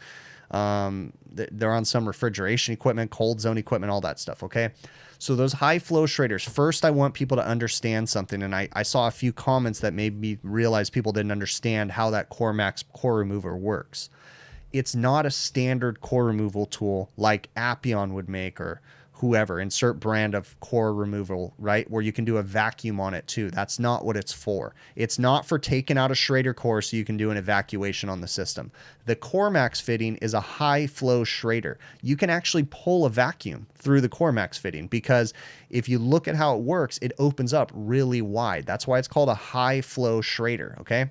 Speaker 1: They're on some refrigeration equipment, cold zone equipment, all that stuff, okay? So those high flow Schraders, first I want people to understand something, and I saw a few comments that made me realize people didn't understand how that CoreMax core remover works. It's not a standard core removal tool like Appion would make or whoever, insert brand of core removal, right? Where you can do a vacuum on it too. That's not what it's for. It's not for taking out a Schrader core so you can do an evacuation on the system. The CoreMax fitting is a high flow Schrader. You can actually pull a vacuum through the CoreMax fitting because if you look at how it works, it opens up really wide. That's why it's called a high flow Schrader, okay?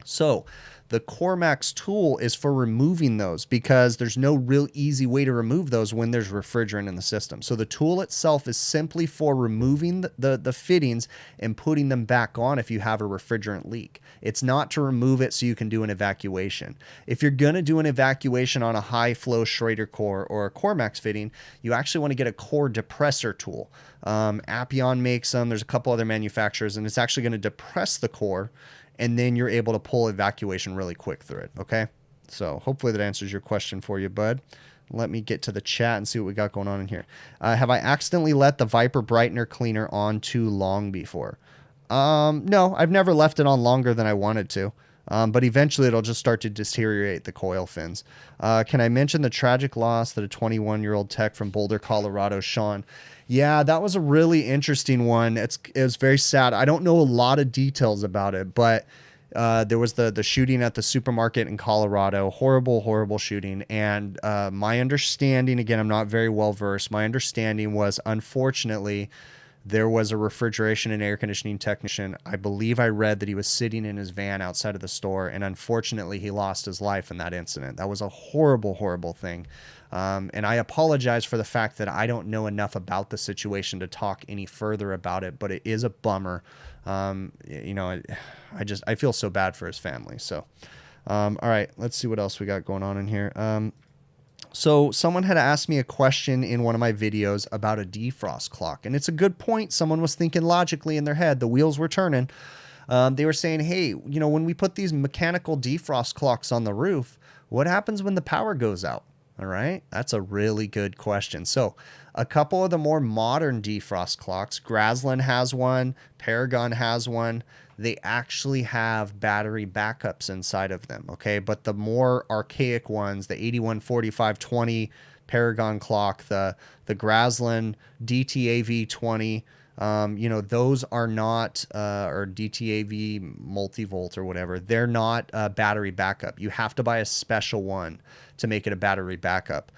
Speaker 1: So the CoreMax tool is for removing those because there's no real easy way to remove those when there's refrigerant in the system. So the tool itself is simply for removing the fittings and putting them back on if you have a refrigerant leak. It's not to remove it so you can do an evacuation. If you're going to do an evacuation on a high flow Schrader core or a CoreMax fitting, you actually want to get a core depressor tool. Appion makes them. There's a couple other manufacturers, and it's actually going to depress the core, and then you're able to pull evacuation really quick through it, okay? So hopefully that answers your question for you, bud. Let me get to the chat and see what we got going on in here. Have I accidentally let the Viper Brightener Cleaner on too long before? No, I've never left it on longer than I wanted to. But eventually it'll just start to deteriorate the coil fins. Can I mention the tragic loss that a 21-year-old tech from Boulder, Colorado, Sean? Yeah, that was a really interesting one. It was very sad. I don't know a lot of details about it, but there was the shooting at the supermarket in Colorado. Horrible, horrible shooting. And my understanding, again, I'm not very well versed. My understanding was, unfortunately, there was a refrigeration and air conditioning technician. I believe I read that he was sitting in his van outside of the store, and unfortunately he lost his life in that incident. That was a horrible, horrible ththing. And I apologize for the fact that I don't know enough about the situation to talk any further about it, but it is a bummer. You know, I feel so bad for his family. So, all right, let's see what else we got going on in here. So someone had asked me a question in one of my videos about a defrost clock, and it's a good point. Someone was thinking logically in their head, the wheels were turning. They were saying, hey, you know, when we put these mechanical defrost clocks on the roof, what happens when the power goes out? All right, that's a really good question. So a couple of the more modern defrost clocks, Graslin has one, Paragon has one. They actually have battery backups inside of them, okay? But the more archaic ones, the 814520 Paragon clock, the Graslin DTAV20, you know, those are not, or DTAV multivolt or whatever, they're not a battery backup. You have to buy a special one to make it a battery backup,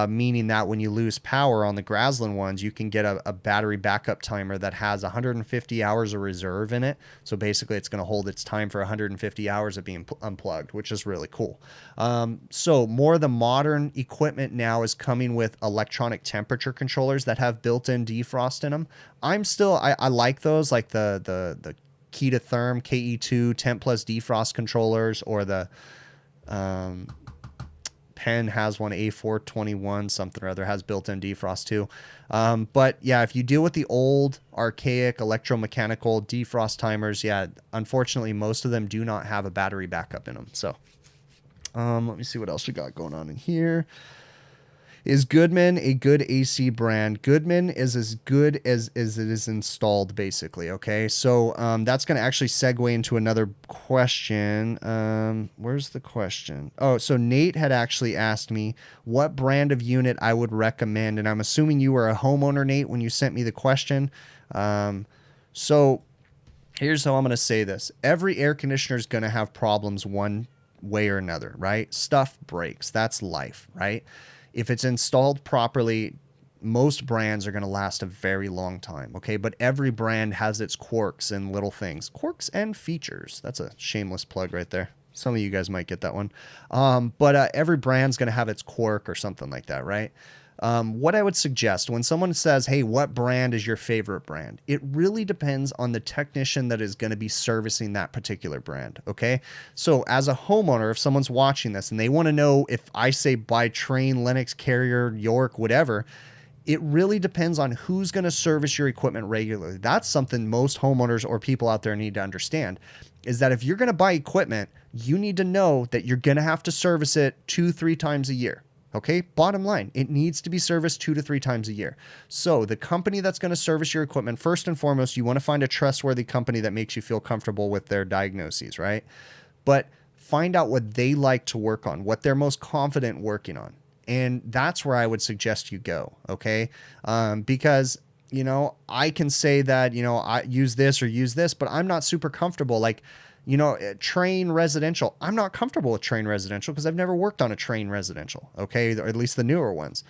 Speaker 1: meaning that when you lose power on the Graslin ones, you can get a battery backup timer that has 150 hours of reserve in it. So basically it's going to hold its time for 150 hours of being unplugged, which is really cool. So more of the modern equipment now is coming with electronic temperature controllers that have built-in defrost in them. I like those, like the Key to Therm KE2 Temp Plus defrost controllers, or the Penn has one, A421 something or other, has built-in defrost too. But yeah, if you deal with the old archaic electromechanical defrost timers, yeah, unfortunately most of them do not have a battery backup in them. So let me see what else we got going on in here. Is Goodman a good AC brand? Goodman is as good as it is installed, basically. Okay, so that's going to actually segue into another question. Where's the question? Oh, so Nate had actually asked me what brand of unit I would recommend, and I'm assuming you were a homeowner, Nate, when you sent me the question. So here's how I'm going to say this. Every air conditioner is going to have problems one way or another, right? Stuff breaks. That's life, right? If it's installed properly, most brands are going to last a very long time, okay? But every brand has its quirks and little things. Quirks and features. That's a shameless plug right there. Some of you guys might get that one. But every brand's going to have its quirk or something like that, right? What I would suggest when someone says, hey, what brand is your favorite brand? It really depends on the technician that is going to be servicing that particular brand. Okay. So as a homeowner, if someone's watching this and they want to know if I say buy Trane, Lennox, Carrier, York, whatever, it really depends on who's going to service your equipment regularly. That's something most homeowners or people out there need to understand, is that if you're going to buy equipment, you need to know that you're going to have to service it 2-3 times a year. Okay, bottom line, it needs to be serviced 2 to 3 times a year. So the company that's going to service your equipment, first and foremost, you want to find a trustworthy company that makes you feel comfortable with their diagnoses, right? But find out what they like to work on, what they're most confident working on. And that's where I would suggest you go, okay? Because, you know, I can say that, you know, I use this or use this, but I'm not super comfortable. Like, you know, Trane residential. I'm not comfortable with Trane residential because I've never worked on a Trane residential, okay? Or at least the newer ones.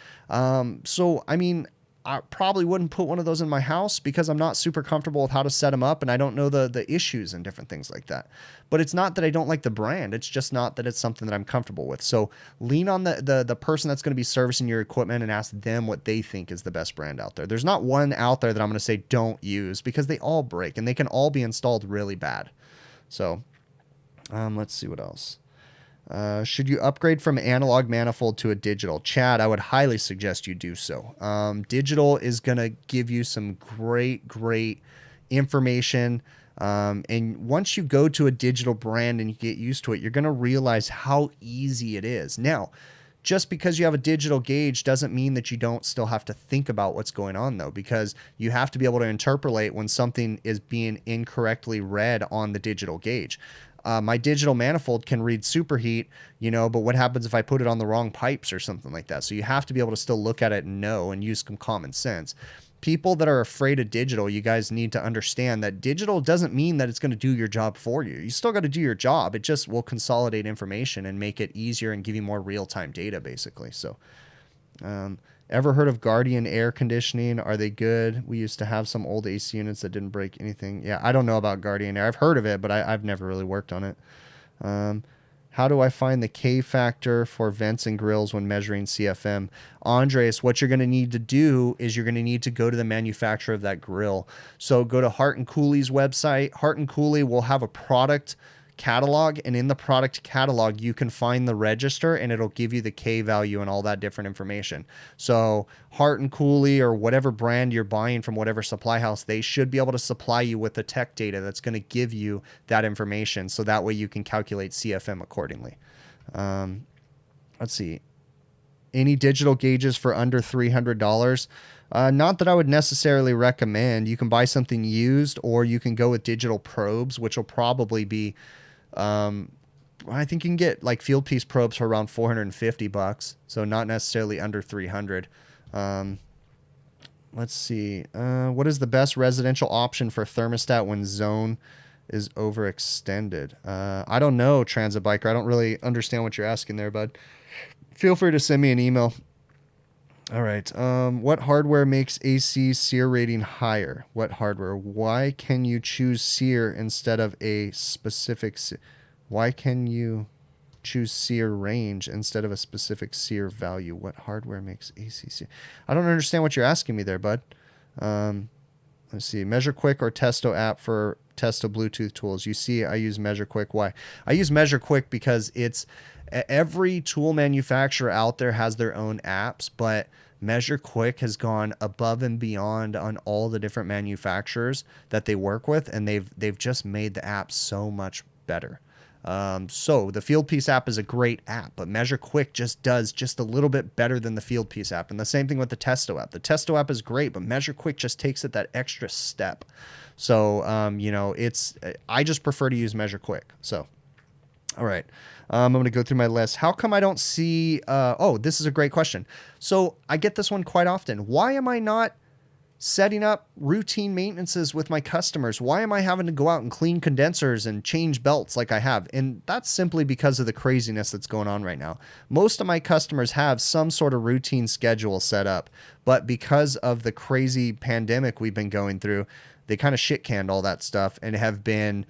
Speaker 1: So, I mean, I probably wouldn't put one of those in my house because I'm not super comfortable with how to set them up and I don't know the issues and different things like that. But it's not that I don't like the brand. It's just not that it's something that I'm comfortable with. So lean on the person that's going to be servicing your equipment and ask them what they think is the best brand out there. There's not one out there that I'm going to say don't use because they all break and they can all be installed really bad. So let's see what else. Should you upgrade from analog manifold to a digital? Chad, I would highly suggest you do so. Digital is going to give you some great information. And once you go to a digital brand and you get used to it, you're going to realize how easy it is. Now, just because you have a digital gauge doesn't mean that you don't still have to think about what's going on, though, because you have to be able to interpolate when something is being incorrectly read on the digital gauge. My digital manifold can read superheat, you know, but what happens if I put it on the wrong pipes or something like that? So you have to be able to still look at it and know and use some common sense. People that are afraid of digital, you guys need to understand that digital doesn't mean that it's going to do your job for you. You still got to do your job. It just will consolidate information and make it easier and give you more real-time data, basically. So, ever heard of Guardian air conditioning? Are they good? We used to have some old AC units that didn't break anything. Yeah, I don't know about Guardian air. I've heard of it, but I've never really worked on it. How do I find the K factor for vents and grills when measuring CFM? Andres, what you're going to need to do is you're going to need to go to the manufacturer of that grill. So go to Hart & Cooley's website. Hart & Cooley will have a product catalog, and in the product catalog you can find the register and it'll give you the K value and all that different information. So Hart & Cooley or whatever brand you're buying from whatever supply house, they should be able to supply you with the tech data that's going to give you that information, so that way you can calculate CFM accordingly. Let's see, any digital gauges for under $300? Not that I would necessarily recommend. You can buy something used, or you can go with digital probes, which will probably be, I think you can get like field piece probes for around $450, so not necessarily under 300. Let's see. What is the best residential option for thermostat when zone is overextended? I don't know, Transit Biker. I don't really understand what you're asking there, bud. Feel free to send me an email. All right. What hardware makes AC SEER rating higher? What hardware? Why can you choose SEER instead of a specific? Why can you choose SEER range instead of a specific SEER value? What hardware makes AC SEER? I don't understand what you're asking me there, bud. Let's see. MeasureQuick or Testo app for Testo Bluetooth tools. You see, I use MeasureQuick. Why? I use MeasureQuick because it's Every tool manufacturer out there has their own apps, but MeasureQuick has gone above and beyond on all the different manufacturers that they work with, and they've just made the app so much better. So the Fieldpiece app is a great app, but MeasureQuick just does just a little bit better than the Fieldpiece app. And the same thing with the Testo app. The Testo app is great, but MeasureQuick just takes it that extra step. So, I just prefer to use MeasureQuick. So, all right. I'm going to go through my list. How come I don't see, this is a great question. So I get this one quite often. Why am I not setting up routine maintenances with my customers? Why am I having to go out and clean condensers and change belts like I have? And that's simply because of the craziness that's going on right now. Most of my customers have some sort of routine schedule set up, but because of the crazy pandemic we've been going through, they kind of shit canned all that stuff and have been,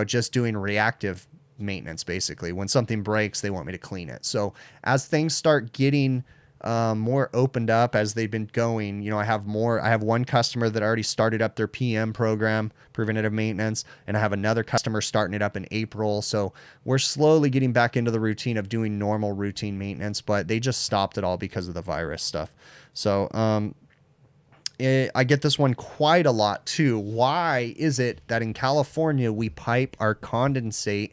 Speaker 1: just doing reactive maintenance. Basically, when something breaks, they want me to clean it. So as things start getting more opened up as they've been going, I have one customer that already started up their PM program, preventative maintenance, and I have another customer starting it up in April. So we're slowly getting back into the routine of doing normal routine maintenance, but they just stopped it all because of the virus stuff. So I get this one quite a lot too. Why is it that in California we pipe our condensate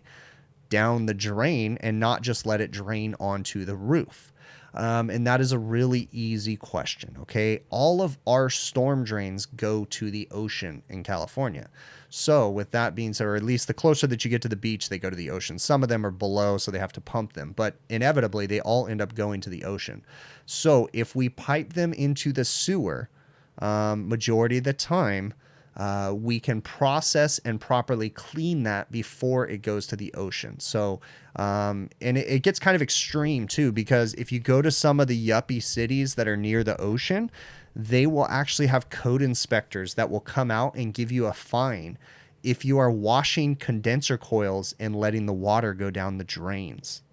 Speaker 1: down the drain and not just let it drain onto the roof? And that is a really easy question. Okay. All of our storm drains go to the ocean in California. So with that being said, or at least the closer that you get to the beach, they go to the ocean. Some of them are below, so they have to pump them, but inevitably they all end up going to the ocean. So if we pipe them into the sewer, majority of the time, we can process and properly clean that before it goes to the ocean. So, and it gets kind of extreme too, because if you go to some of the yuppie cities that are near the ocean, they will actually have code inspectors that will come out and give you a fine if you are washing condenser coils and letting the water go down the drains.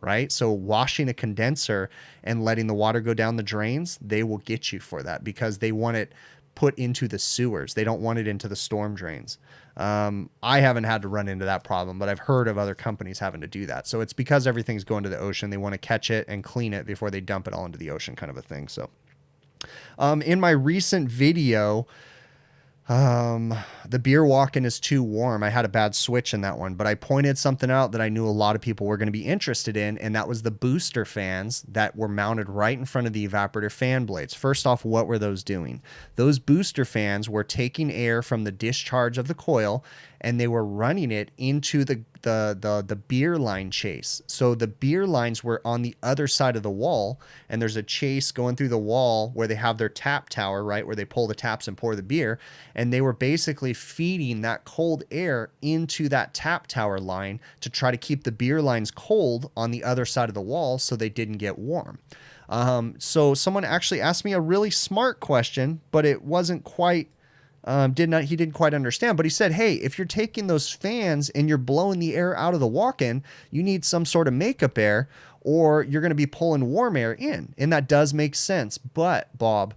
Speaker 1: Right? So washing a condenser and letting the water go down the drains, they will get you for that because they want it put into the sewers. They don't want it into the storm drains. I haven't had to run into that problem, but I've heard of other companies having to do that. So it's because everything's going to the ocean. They want to catch it and clean it before they dump it all into the ocean, kind of a thing. So in my recent video, the beer Walkin is too warm. I had a bad switch in that one, but I pointed something out that I knew a lot of people were going to be interested in, and that was the booster fans that were mounted right in front of the evaporator fan blades. First off, what were those doing? Those booster fans were taking air from the discharge of the coil and they were running it into the beer line chase. So the beer lines were on the other side of the wall, and there's a chase going through the wall where they have their tap tower, right, where they pull the taps and pour the beer, and they were basically feeding that cold air into that tap tower line to try to keep the beer lines cold on the other side of the wall so they didn't get warm. So someone actually asked me a really smart question, but it wasn't quite he didn't quite understand, but he said, hey, if you're taking those fans and you're blowing the air out of the walk-in, you need some sort of makeup air, or you're going to be pulling warm air in. And that does make sense. But Bob,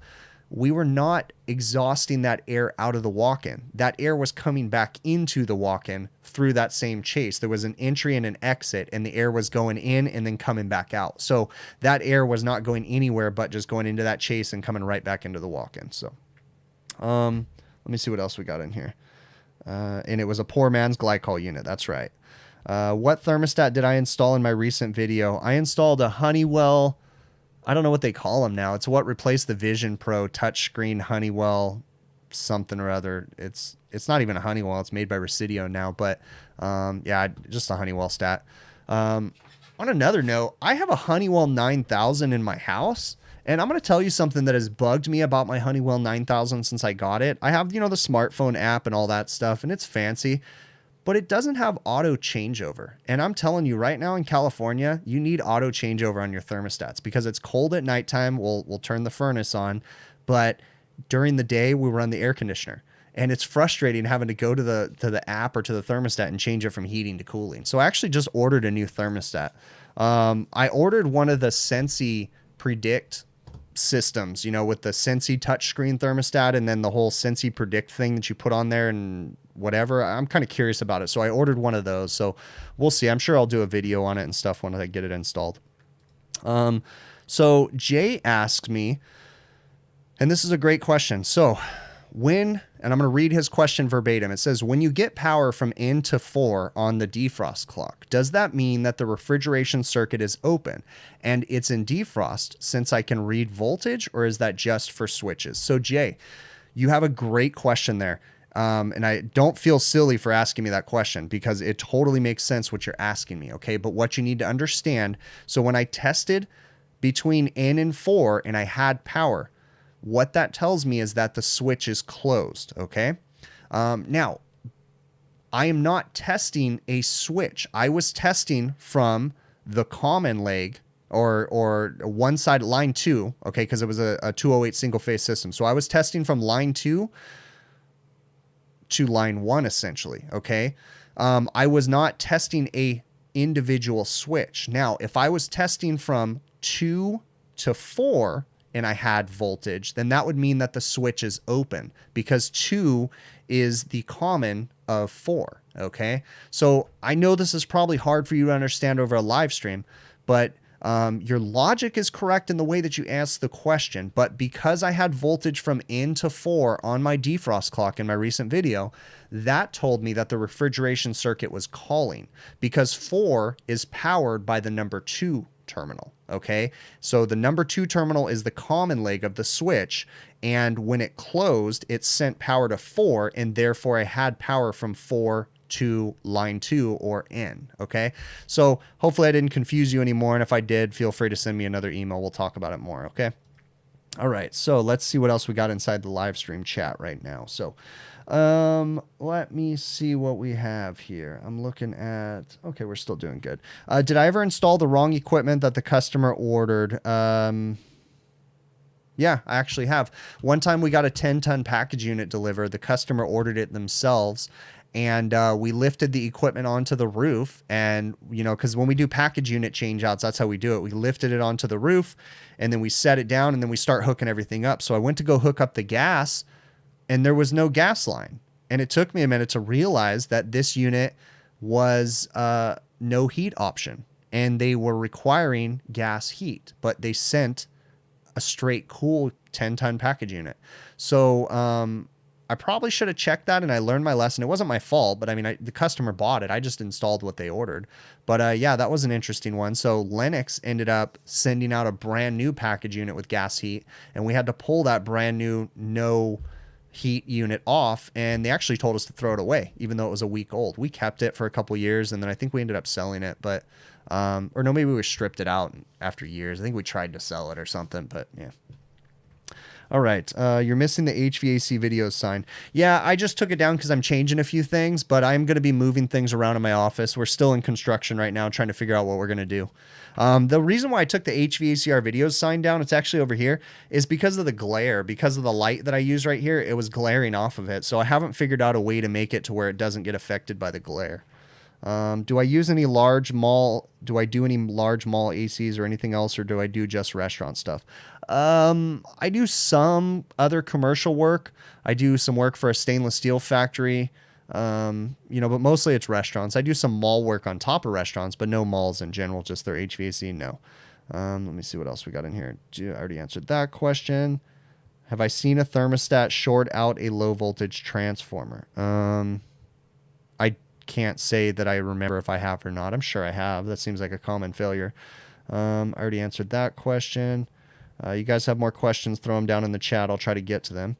Speaker 1: we were not exhausting that air out of the walk-in. That air was coming back into the walk-in through that same chase. There was an entry and an exit, and the air was going in and then coming back out. So that air was not going anywhere but just going into that chase and coming right back into the walk-in. So, let me see what else we got in here. And it was a poor man's glycol unit. That's right. What thermostat did I install in my recent video? I installed a Honeywell. I don't know what they call them now. It's what replaced the Vision Pro touchscreen Honeywell something or other. It's not even a Honeywell. It's made by Residio now. But yeah, just a Honeywell stat. On another note, I have a Honeywell 9000 in my house. And I'm going to tell you something that has bugged me about my Honeywell 9000 since I got it. I have, the smartphone app and all that stuff, and it's fancy, but it doesn't have auto changeover. And I'm telling you right now in California, you need auto changeover on your thermostats because it's cold at nighttime. We'll turn the furnace on, but during the day we run the air conditioner. And it's frustrating having to go to the app or to the thermostat and change it from heating to cooling. So I actually just ordered a new thermostat. I ordered one of the Sensi Predict systems, with the Sensi touchscreen thermostat and then the whole Sensi Predict thing that you put on there and whatever. I'm kind of curious about it. So I ordered one of those. So we'll see. I'm sure I'll do a video on it and stuff when I get it installed. So Jay asks me, and this is a great question. So and I'm going to read his question verbatim. It says, when you get power from in to 4 on the defrost clock, does that mean that the refrigeration circuit is open and it's in defrost since I can read voltage, or is that just for switches? So Jay, you have a great question there. And I don't feel silly for asking me that question because it totally makes sense what you're asking me. Okay. But what you need to understand. So when I tested between in and 4 and I had power, what that tells me is that the switch is closed. Okay. Now I am not testing a switch. I was testing from the common leg or one side, line 2. Okay. Cause it was a 208 single phase system. So I was testing from line 2 to line 1 essentially. Okay. I was not testing a individual switch. Now, if I was testing from 2 to 4, and I had voltage, then that would mean that the switch is open because 2 is the common of 4. Okay. So I know this is probably hard for you to understand over a live stream, but your logic is correct in the way that you asked the question. But because I had voltage from in to 4 on my defrost clock in my recent video, that told me that the refrigeration circuit was calling because 4 is powered by the number 2 terminal. Okay. So the number 2 terminal is the common leg of the switch. And when it closed, it sent power to 4. And therefore I had power from 4 to line 2 or in. Okay. So hopefully I didn't confuse you anymore. And if I did, feel free to send me another email. We'll talk about it more. Okay. All right. So let's see what else we got inside the live stream chat right now. So, let me see what we have here. I'm looking at, okay, we're still doing good. Did I ever install the wrong equipment that the customer ordered? Yeah, I actually have. One time we got a 10-ton package unit delivered. The customer ordered it themselves. And we lifted the equipment onto the roof. And, you know, because when we do package unit change outs, that's how we do it. We lifted it onto the roof and then we set it down and then we start hooking everything up. So I went to go hook up the gas and there was no gas line. And it took me a minute to realize that this unit was no heat option. And they were requiring gas heat, but they sent a straight cool 10-ton package unit. So I probably should have checked that, and I learned my lesson. It wasn't my fault, but I mean, the customer bought it. I just installed what they ordered. But yeah, that was an interesting one. So Lennox ended up sending out a brand new package unit with gas heat, and we had to pull that brand new no heat unit off, and they actually told us to throw it away, even though it was a week old. We kept it for a couple years, and then I think we ended up selling it, but or no, maybe we stripped it out after years. I think we tried to sell it or something, but yeah. All right. You're missing the HVAC videos sign. Yeah, I just took it down because I'm changing a few things, but I'm going to be moving things around in my office. We're still in construction right now, trying to figure out what we're going to do. The reason why I took the HVACR videos sign down, it's actually over here, is because of the glare. Because of the light that I use right here, it was glaring off of it. So I haven't figured out a way to make it to where it doesn't get affected by the glare. Do I use any large mall? Do I do any large mall ACs or anything else, or do I do just restaurant stuff? I do some other commercial work. I do some work for a stainless steel factory, but mostly it's restaurants. I do some mall work on top of restaurants, but no malls in general, just their HVAC. No. Let me see what else we got in here. I already answered that question. Have I seen a thermostat short out a low voltage transformer? I can't say that I remember if I have or not. I'm sure I have. That seems like a common failure. I already answered that question. You guys have more questions, throw them down in the chat. I'll try to get to them.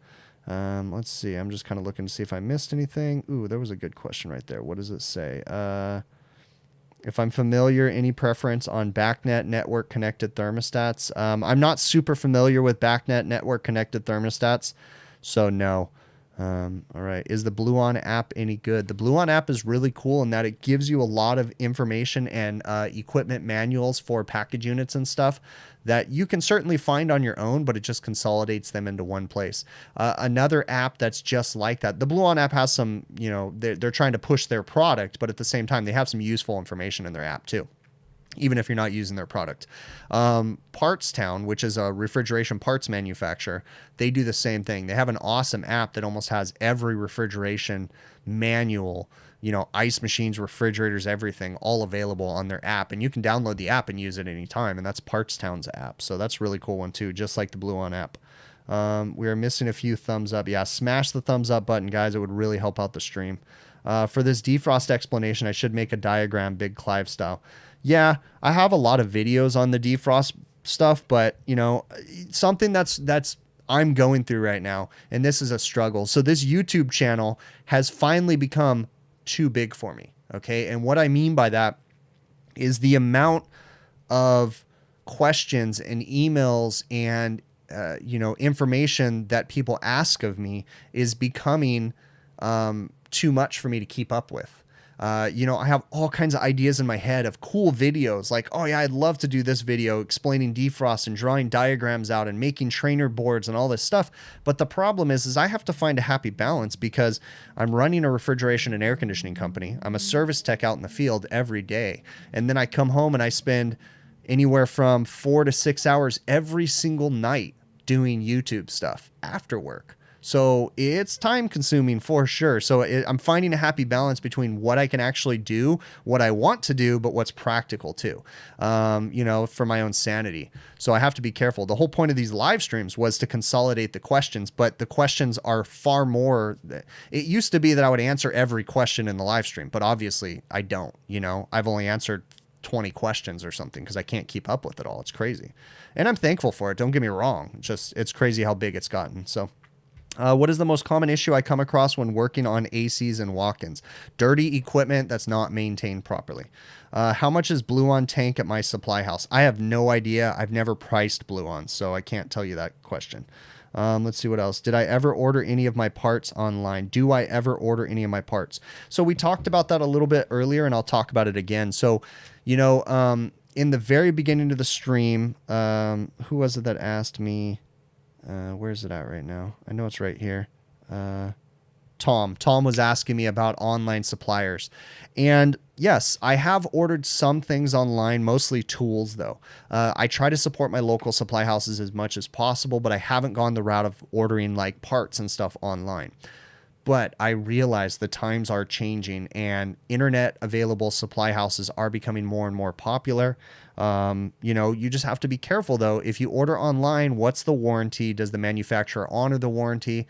Speaker 1: Let's see. I'm just kind of looking to see if I missed anything. Ooh, there was a good question right there. What does it say? If I'm familiar, any preference on BACnet network connected thermostats? I'm not super familiar with BACnet network connected thermostats, so no. All right. Is the Blue On app any good? The Blue On app is really cool in that it gives you a lot of information and equipment manuals for package units and stuff that you can certainly find on your own, but it just consolidates them into one place. Another app that's just like that. The Blue On app has some, they're trying to push their product, but at the same time, they have some useful information in their app too. even if you're not using their product. Partstown, which is a refrigeration parts manufacturer, they do the same thing. They have an awesome app that almost has every refrigeration manual, you know, ice machines, refrigerators, everything, all available on their app. And you can download the app and use it anytime. And that's Partstown's app. So that's a really cool one too, just like the Blue On app. We are missing a few thumbs up. Yeah, smash the thumbs up button, guys. It would really help out the stream. For this defrost explanation, I should make a diagram, Big Clive style. Yeah, I have a lot of videos on the defrost stuff, but you know, something that's I'm going through right now, and this is a struggle. So this YouTube channel has finally become too big for me. Okay. And what I mean by that is the amount of questions and emails and, you know, information that people ask of me is becoming too much for me to keep up with. You know, I have all kinds of ideas in my head of cool videos like, oh yeah, I'd love to do this video explaining defrost and drawing diagrams out and making trainer boards and all this stuff. But the problem is I have to find a happy balance because I'm running a refrigeration and air conditioning company. I'm a service tech out in the field every day. And then I come home and I spend anywhere from 4 to 6 hours every single night doing YouTube stuff after work. So it's time consuming for sure. So I'm finding a happy balance between what I can actually do, what I want to do, but what's practical too, you know, for my own sanity. So I have to be careful. The whole point of these live streams was to consolidate the questions, but the questions are far more. It used to be that I would answer every question in the live stream, but obviously I don't, you know, I've only answered 20 questions or something because I can't keep up with it all. It's crazy. And I'm thankful for it. Don't get me wrong. It's crazy how big it's gotten. So what is the most common issue I come across when working on ACs and walk-ins? Dirty equipment that's not maintained properly. How much is Blue On tank at my supply house? I have no idea. I've never priced Blue On, so I can't tell you that question. Let's see what else. Did I ever order any of my parts online? Do I ever order any of my parts? So we talked about that a little bit earlier, and I'll talk about it again. So, you know, in the very beginning of the stream, who was it that asked me? Where's it at right now? I know it's right here. Tom was asking me about online suppliers. And yes, I have ordered some things online, mostly tools though. I try to support my local supply houses as much as possible, but I haven't gone the route of ordering like parts and stuff online. But I realize the times are changing and internet available supply houses are becoming more and more popular. You know, you just have to be careful though. If you order online, what's the warranty? Does the manufacturer honor the warranty?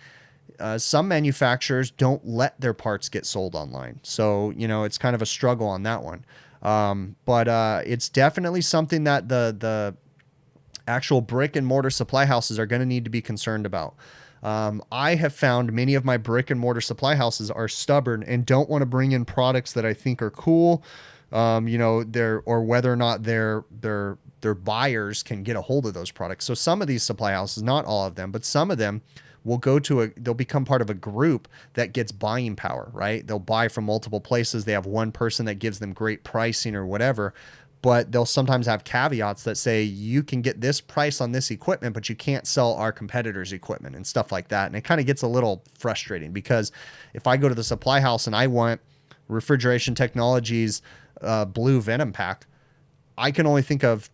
Speaker 1: Some manufacturers don't let their parts get sold online. So, you know, it's kind of a struggle on that one. But it's definitely something that the actual brick and mortar supply houses are going to need to be concerned about. I have found many of my brick and mortar supply houses are stubborn and don't want to bring in products that I think are cool, you know, or whether or not their buyers can get a hold of those products. So some of these supply houses, not all of them, but some of them will they'll become part of a group that gets buying power, right? They'll buy from multiple places. They have one person that gives them great pricing or whatever. But they'll sometimes have caveats that say you can get this price on this equipment, but you can't sell our competitors' equipment and stuff like that. And it kind of gets a little frustrating because if I go to the supply house and I want Refrigeration Technologies blue Venom pack, I can only think of,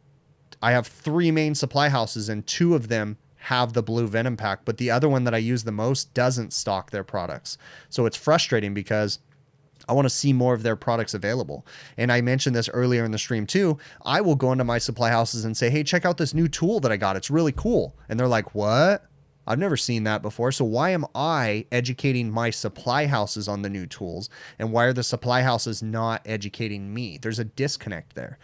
Speaker 1: I have 3 main supply houses and 2 of them have the blue Venom pack, but the other one that I use the most doesn't stock their products. So it's frustrating because I want to see more of their products available. And I mentioned this earlier in the stream too. I will go into my supply houses and say, hey, check out this new tool that I got. It's really cool. And they're like, what? I've never seen that before. So why am I educating my supply houses on the new tools? And why are the supply houses not educating me? There's a disconnect there.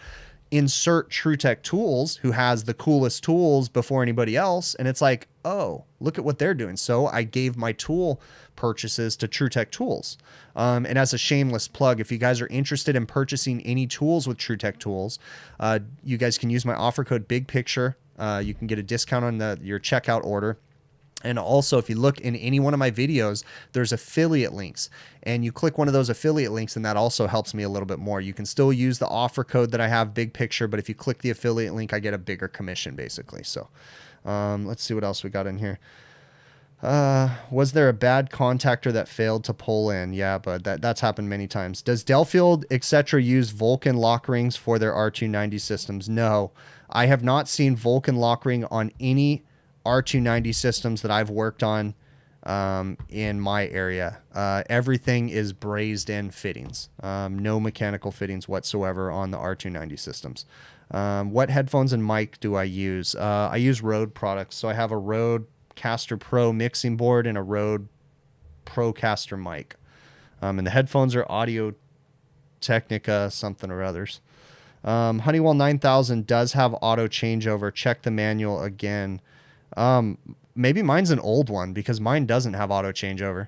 Speaker 1: Insert TrueTech Tools, who has the coolest tools before anybody else. And it's like, oh, look at what they're doing. So I gave my tool purchases to TrueTech Tools. And as a shameless plug, if you guys are interested in purchasing any tools with TrueTech Tools, you guys can use my offer code BIGPICTURE. You can get a discount on your checkout order. And also, if you look in any one of my videos, there's affiliate links. And you click one of those affiliate links, and that also helps me a little bit more. You can still use the offer code that I have, Big Picture, but if you click the affiliate link, I get a bigger commission, basically. So let's see what else we got in here. Was there a bad contactor that failed to pull in? Yeah, but that's happened many times. Does Delfield, etc., use Vulcan lock rings for their R290 systems? No, I have not seen Vulcan lock ring on any R290 systems that I've worked on in my area. Everything is brazed in fittings. No mechanical fittings whatsoever on the R290 systems. What headphones and mic do I use? I use Rode products. So I have a Rode Caster Pro mixing board and a Rode Procaster mic. And the headphones are Audio Technica something or others. Honeywell 9000 does have auto changeover. Check the manual again. Maybe mine's an old one because mine doesn't have auto changeover.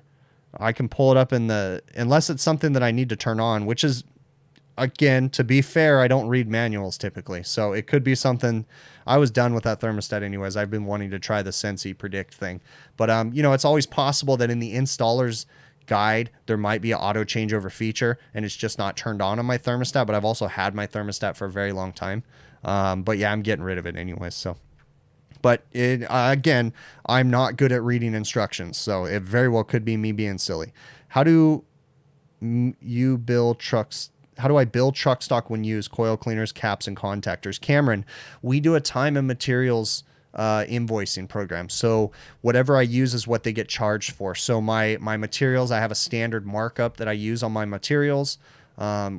Speaker 1: I can pull it up in the, unless it's something that I need to turn on, which is, again, to be fair, I don't read manuals typically. So it could be something. I was done with that thermostat anyways. I've been wanting to try the Sensi Predict thing. But, you know, it's always possible that in the installer's guide, there might be an auto changeover feature and it's just not turned on my thermostat. But I've also had my thermostat for a very long time. But yeah, I'm getting rid of it anyways. So, but again, I'm not good at reading instructions. So it very well could be me being silly. How do you build trucks? How do I build truck stock when used? Coil cleaners, caps, and contactors. Cameron, we do a time and materials invoicing program. So whatever I use is what they get charged for. So my materials, I have a standard markup that I use on my materials,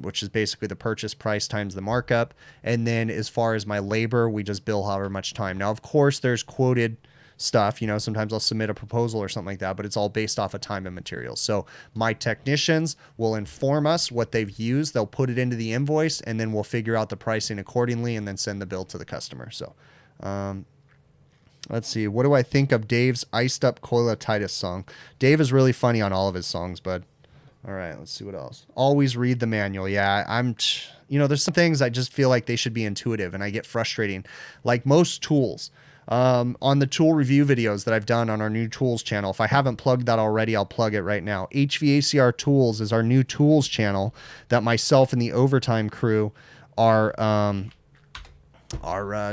Speaker 1: which is basically the purchase price times the markup. And then as far as my labor, we just bill however much time. Now, of course, there's quoted stuff, you know, sometimes I'll submit a proposal or something like that, but it's all based off of time and materials. So my technicians will inform us what they've used. They'll put it into the invoice and then we'll figure out the pricing accordingly and then send the bill to the customer. So, let's see. What do I think of Dave's Iced Up Coilotitis song? Dave is really funny on all of his songs, bud. All right, let's see what else. Always read the manual. Yeah, you know, there's some things I just feel like they should be intuitive and I get frustrating. Like most tools, on the tool review videos that I've done on our new tools channel. If I haven't plugged that already, I'll plug it right now. HVACR Tools is our new tools channel that myself and the Overtime crew are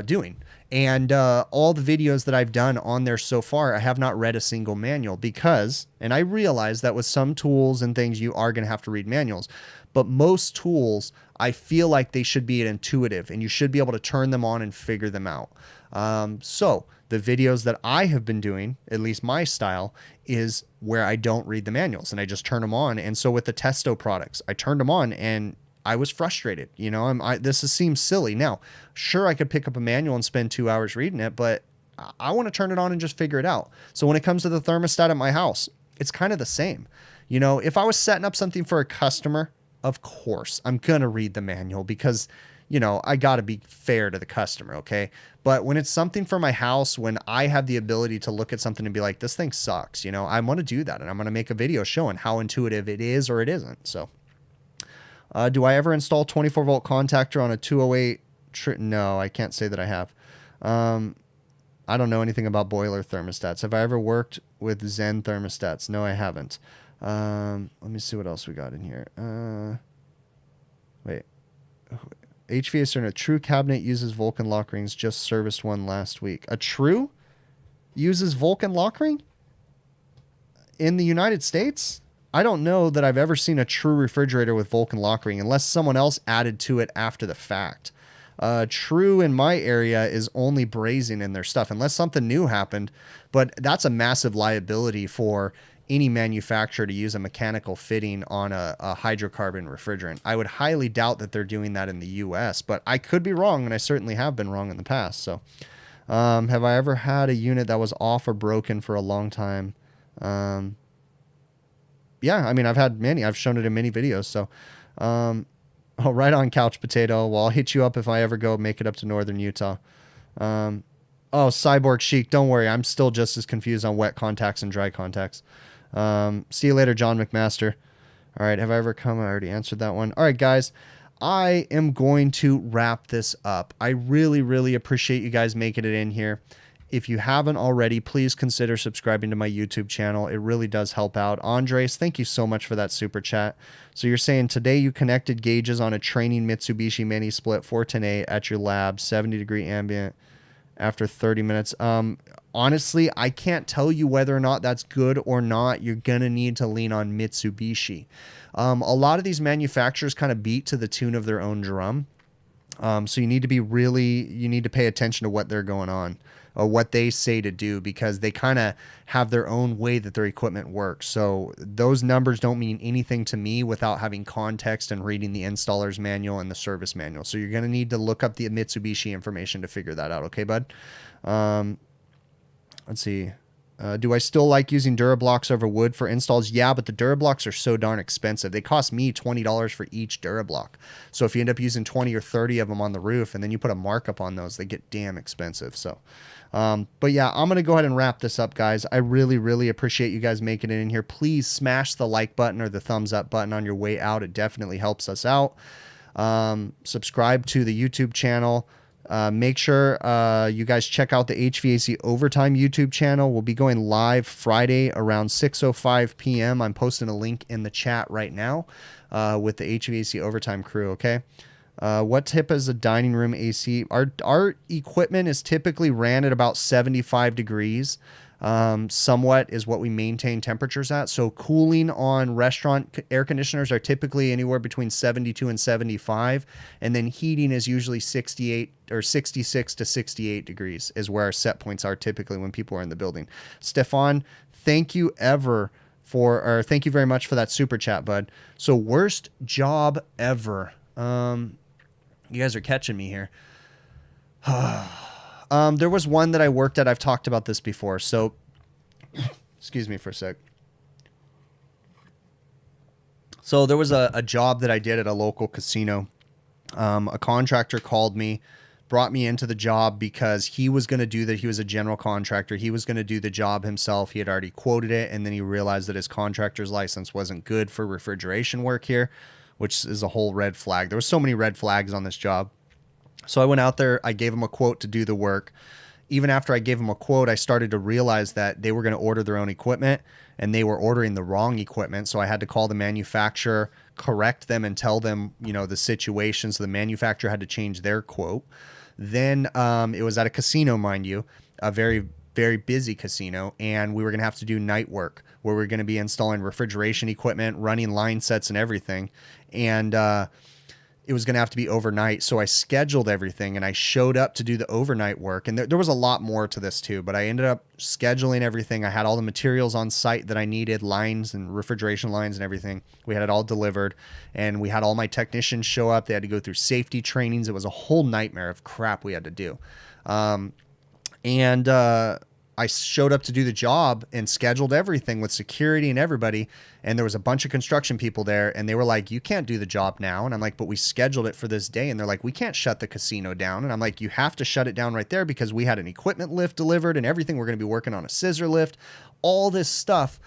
Speaker 1: doing. And all the videos that I've done on there so far, I have not read a single manual because, and I realize that with some tools and things, you are going to have to read manuals. But most tools, I feel like they should be intuitive and you should be able to turn them on and figure them out. So the videos that I have been doing, at least my style, is where I don't read the manuals and I just turn them on. And so with the Testo products, I turned them on and I was frustrated. You know, this seems silly. Now, sure, I could pick up a manual and spend 2 hours reading it, but I want to turn it on and just figure it out. So when it comes to the thermostat at my house, it's kind of the same. You know, if I was setting up something for a customer, of course, I'm going to read the manual because, you know, I got to be fair to the customer, okay? But when it's something for my house, when I have the ability to look at something and be like, this thing sucks, you know, I want to do that. And I'm going to make a video showing how intuitive it is or it isn't. So, do I ever install 24-volt contactor on a 208? No, I can't say that I have. I don't know anything about boiler thermostats. Have I ever worked with Zen thermostats? No, I haven't. Let me see what else we got in here. Wait. HVAC in a True cabinet uses Vulcan lock rings. Just serviced one last week. A True uses Vulcan lock ring? In the United States? I don't know that I've ever seen a True refrigerator with Vulcan lock ring unless someone else added to it after the fact. True in my area is only brazing in their stuff unless something new happened, but that's a massive liability for any manufacturer to use a mechanical fitting on a hydrocarbon refrigerant. I would highly doubt that they're doing that in the US, but I could be wrong, and I certainly have been wrong in the past. So, have I ever had a unit that was off or broken for a long time? Yeah, I mean, I've had many. I've shown it in many videos. So, oh, right on, Couch Potato. Well, I'll hit you up if I ever go make it up to northern Utah. Oh, Cyborg Chic, don't worry. I'm still just as confused on wet contacts and dry contacts. See you later, John McMaster. All right, have I ever come? I already answered that one. All right, guys, I am going to wrap this up. I really, really appreciate you guys making it in here. If you haven't already, please consider subscribing to my YouTube channel. It really does help out. Andres, thank you so much for that super chat. So you're saying today you connected gauges on a training Mitsubishi mini split 410A at your lab, 70-degree ambient, after 30 minutes. Honestly, I can't tell you whether or not that's good or not. You're going to need to lean on Mitsubishi. A lot of these manufacturers kind of beat to the tune of their own drum. So you need to pay attention to what they're going on or what they say to do, because they kind of have their own way that their equipment works. So those numbers don't mean anything to me without having context and reading the installer's manual and the service manual. So you're going to need to look up the Mitsubishi information to figure that out. Okay, bud? Let's see. Do I still like using Durablocks over wood for installs? Yeah, but the Durablocks are so darn expensive. They cost me $20 for each Durablock. So if you end up using 20 or 30 of them on the roof and then you put a markup on those, they get damn expensive. So, but yeah, I'm going to go ahead and wrap this up, guys. I really, really appreciate you guys making it in here. Please smash the like button or the thumbs up button on your way out. It definitely helps us out. Subscribe to the YouTube channel. Make sure you guys check out the HVAC Overtime YouTube channel. We'll be going live Friday around 6:05 p.m. I'm posting a link in the chat right now with the HVAC Overtime crew, okay? What tip is a dining room AC? Our equipment is typically ran at about 75 degrees. Somewhat is what we maintain temperatures at. So cooling on restaurant air conditioners are typically anywhere between 72 and 75. And then heating is usually 68 or 66 to 68 degrees is where our set points are typically when people are in the building. Stefan, thank you thank you very much for that super chat, bud. So worst job ever. You guys are catching me here. There was one that I worked at. I've talked about this before. So, excuse me for a sec. So there was a job that I did at a local casino. A contractor called me, brought me into the job because he was going to do that. He was a general contractor. He was going to do the job himself. He had already quoted it. And then he realized that his contractor's license wasn't good for refrigeration work here, which is a whole red flag. There were so many red flags on this job. So I went out there, I gave him a quote to do the work. Even after I gave him a quote, I started to realize that they were going to order their own equipment and they were ordering the wrong equipment. So I had to call the manufacturer, correct them and tell them, the situation. So the manufacturer had to change their quote. Then it was at a casino, mind you, a very, very busy casino. And we were going to have to do night work where we're going to be installing refrigeration equipment, running line sets and everything. And, it was going to have to be overnight. So I scheduled everything and I showed up to do the overnight work. And there was a lot more to this too, but I ended up scheduling everything. I had all the materials on site that I needed, lines and refrigeration lines and everything. We had it all delivered and we had all my technicians show up. They had to go through safety trainings. It was a whole nightmare of crap we had to do. I showed up to do the job and scheduled everything with security and everybody. And there was a bunch of construction people there and they were like, you can't do the job now. And I'm like, but we scheduled it for this day. And they're like, we can't shut the casino down. And I'm like, you have to shut it down right there because we had an equipment lift delivered and everything. We're going to be working on a scissor lift, all this stuff.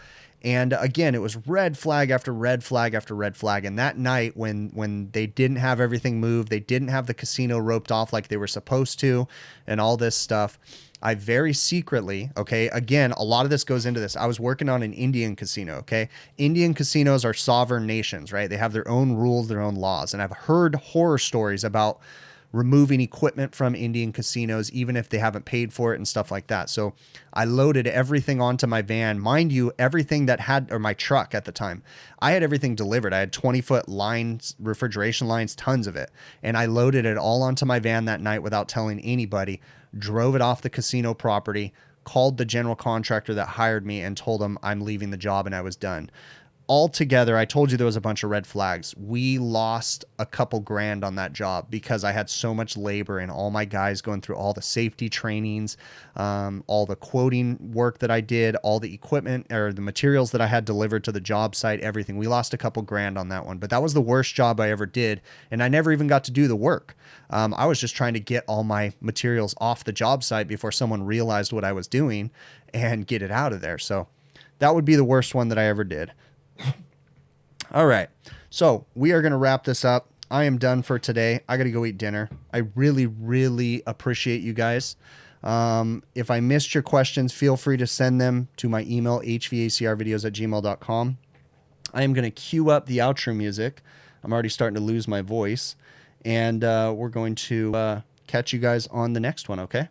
Speaker 1: And again, it was red flag after red flag after red flag. And that night when they didn't have everything moved, they didn't have the casino roped off like they were supposed to and all this stuff, I very secretly, okay, again, a lot of this goes into this. I was working on an Indian casino, okay? Indian casinos are sovereign nations, right? They have their own rules, their own laws. And I've heard horror stories about removing equipment from Indian casinos, even if they haven't paid for it and stuff like that. So I loaded everything onto my van. Mind you, everything that had, or my truck at the time, I had everything delivered. I had 20-foot lines, refrigeration lines, tons of it. And I loaded it all onto my van that night without telling anybody, drove it off the casino property, called the general contractor that hired me and told him I'm leaving the job and I was done. Altogether, I told you there was a bunch of red flags. We lost a couple grand on that job because I had so much labor and all my guys going through all the safety trainings, all the quoting work that I did, all the equipment or the materials that I had delivered to the job site, everything. We lost a couple grand on that one, but that was the worst job I ever did. And I never even got to do the work. I was just trying to get all my materials off the job site before someone realized what I was doing and get it out of there. So that would be the worst one that I ever did. All right, so we are going to wrap this up. I am done for today. I got to go eat dinner. I really, really appreciate you guys. If I missed your questions, feel free to send them to my email, hvacrvideos@gmail.com. I am going to cue up the outro music. I'm already starting to lose my voice. And we're going to catch you guys on the next one, okay?